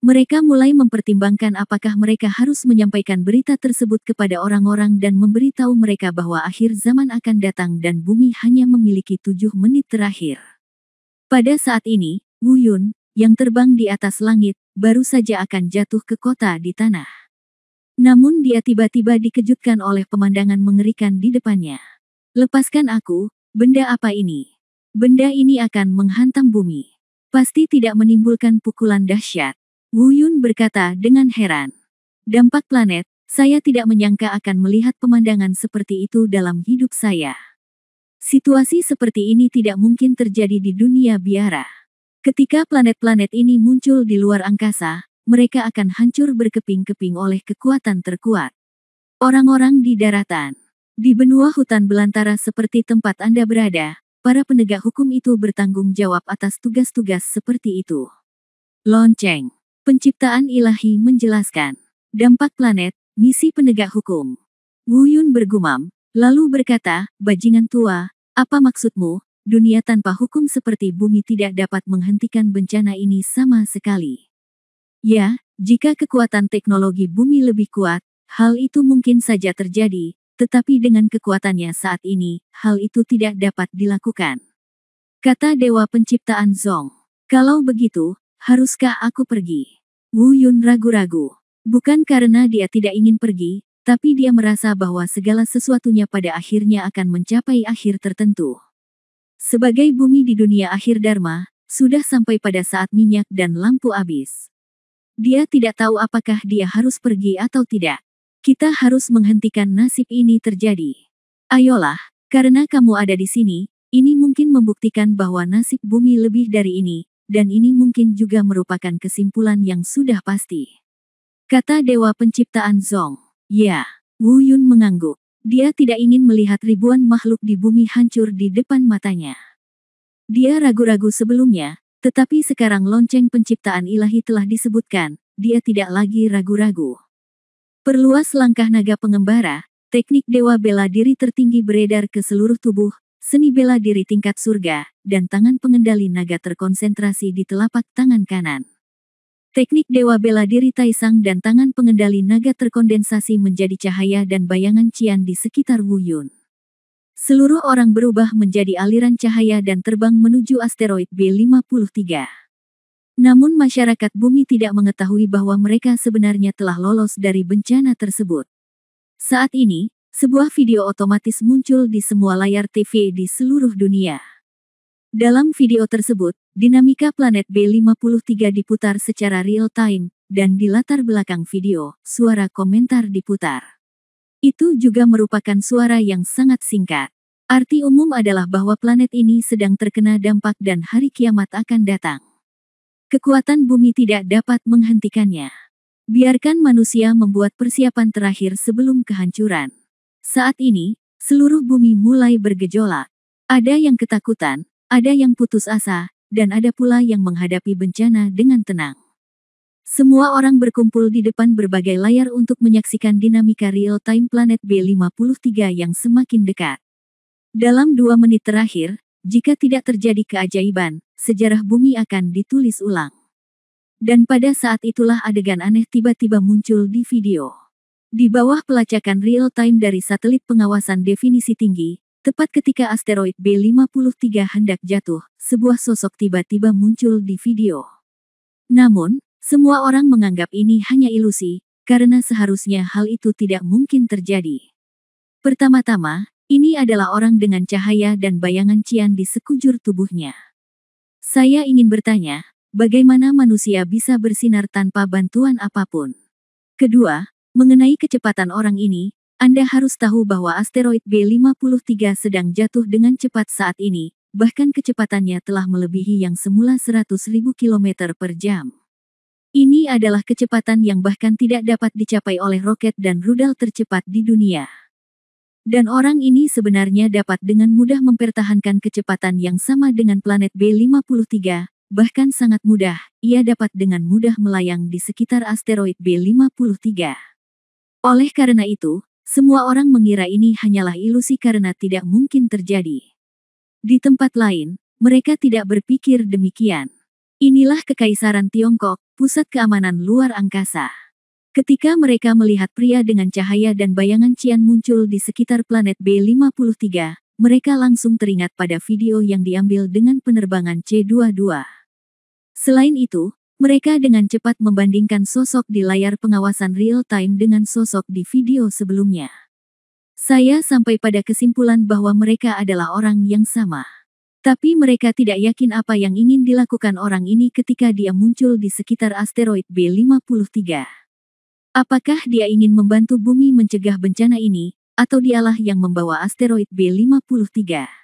Mereka mulai mempertimbangkan apakah mereka harus menyampaikan berita tersebut kepada orang-orang dan memberitahu mereka bahwa akhir zaman akan datang dan bumi hanya memiliki 7 menit terakhir. Pada saat ini, Wu Yun, yang terbang di atas langit, baru saja akan jatuh ke kota di tanah. Namun dia tiba-tiba dikejutkan oleh pemandangan mengerikan di depannya. Lepaskan aku, benda apa ini? Benda ini akan menghantam bumi. Pasti tidak menimbulkan pukulan dahsyat. Wu Yun berkata dengan heran. Dampak planet, saya tidak menyangka akan melihat pemandangan seperti itu dalam hidup saya. Situasi seperti ini tidak mungkin terjadi di dunia biara. Ketika planet-planet ini muncul di luar angkasa, mereka akan hancur berkeping-keping oleh kekuatan terkuat. Orang-orang di daratan, di benua hutan belantara seperti tempat Anda berada, para penegak hukum itu bertanggung jawab atas tugas-tugas seperti itu. Lonceng, penciptaan ilahi menjelaskan. Dampak planet, misi penegak hukum. Wu Yun bergumam, lalu berkata, bajingan tua, apa maksudmu? Dunia tanpa hukum seperti bumi tidak dapat menghentikan bencana ini sama sekali. Ya, jika kekuatan teknologi bumi lebih kuat, hal itu mungkin saja terjadi, tetapi dengan kekuatannya saat ini, hal itu tidak dapat dilakukan. Kata Dewa Penciptaan Zong. Kalau begitu, haruskah aku pergi? Wu Yun ragu-ragu. Bukan karena dia tidak ingin pergi, tapi dia merasa bahwa segala sesuatunya pada akhirnya akan mencapai akhir tertentu. Sebagai bumi di dunia akhir dharma, sudah sampai pada saat minyak dan lampu habis. Dia tidak tahu apakah dia harus pergi atau tidak. Kita harus menghentikan nasib ini terjadi. Ayolah, karena kamu ada di sini, ini mungkin membuktikan bahwa nasib bumi lebih dari ini, dan ini mungkin juga merupakan kesimpulan yang sudah pasti. Kata Dewa Penciptaan Zong. Ya, Wu Yun mengangguk. Dia tidak ingin melihat ribuan makhluk di bumi hancur di depan matanya. Dia ragu-ragu sebelumnya, tetapi sekarang lonceng penciptaan ilahi telah disebutkan, dia tidak lagi ragu-ragu. Perluas langkah naga pengembara, teknik dewa bela diri tertinggi beredar ke seluruh tubuh, seni bela diri tingkat surga, dan tangan pengendali naga terkonsentrasi di telapak tangan kanan. Teknik dewa bela diri Taisang dan tangan pengendali naga terkondensasi menjadi cahaya dan bayangan Qian di sekitar Wu Yun. Seluruh orang berubah menjadi aliran cahaya dan terbang menuju asteroid B-53. Namun masyarakat bumi tidak mengetahui bahwa mereka sebenarnya telah lolos dari bencana tersebut. Saat ini, sebuah video otomatis muncul di semua layar TV di seluruh dunia. Dalam video tersebut, dinamika planet B-53 diputar secara real-time, dan di latar belakang video, suara komentar diputar. Itu juga merupakan suara yang sangat singkat. Arti umum adalah bahwa planet ini sedang terkena dampak dan hari kiamat akan datang. Kekuatan bumi tidak dapat menghentikannya. Biarkan manusia membuat persiapan terakhir sebelum kehancuran. Saat ini, seluruh bumi mulai bergejolak. Ada yang ketakutan, ada yang putus asa, dan ada pula yang menghadapi bencana dengan tenang. Semua orang berkumpul di depan berbagai layar untuk menyaksikan dinamika real-time planet B-53 yang semakin dekat. Dalam 2 menit terakhir, jika tidak terjadi keajaiban, sejarah bumi akan ditulis ulang. Dan pada saat itulah adegan aneh tiba-tiba muncul di video. Di bawah pelacakan real-time dari satelit pengawasan definisi tinggi, tepat ketika asteroid B-53 hendak jatuh, sebuah sosok tiba-tiba muncul di video. Namun, semua orang menganggap ini hanya ilusi, karena seharusnya hal itu tidak mungkin terjadi. Pertama-tama, ini adalah orang dengan cahaya dan bayangan Qian di sekujur tubuhnya. Saya ingin bertanya, bagaimana manusia bisa bersinar tanpa bantuan apapun? Kedua, mengenai kecepatan orang ini, Anda harus tahu bahwa asteroid B-53 sedang jatuh dengan cepat saat ini, bahkan kecepatannya telah melebihi yang semula 100.000 km per jam. Ini adalah kecepatan yang bahkan tidak dapat dicapai oleh roket dan rudal tercepat di dunia. Dan orang ini sebenarnya dapat dengan mudah mempertahankan kecepatan yang sama dengan planet B-53, bahkan sangat mudah, ia dapat dengan mudah melayang di sekitar asteroid B-53. Oleh karena itu, semua orang mengira ini hanyalah ilusi karena tidak mungkin terjadi. Di tempat lain, mereka tidak berpikir demikian. Inilah Kekaisaran Tiongkok, pusat keamanan luar angkasa. Ketika mereka melihat pria dengan cahaya dan bayangan Qian muncul di sekitar planet B-53, mereka langsung teringat pada video yang diambil dengan penerbangan C-22. Selain itu, mereka dengan cepat membandingkan sosok di layar pengawasan real-time dengan sosok di video sebelumnya. Saya sampai pada kesimpulan bahwa mereka adalah orang yang sama. Tapi mereka tidak yakin apa yang ingin dilakukan orang ini ketika dia muncul di sekitar asteroid B53. Apakah dia ingin membantu bumi mencegah bencana ini, atau dialah yang membawa asteroid B53?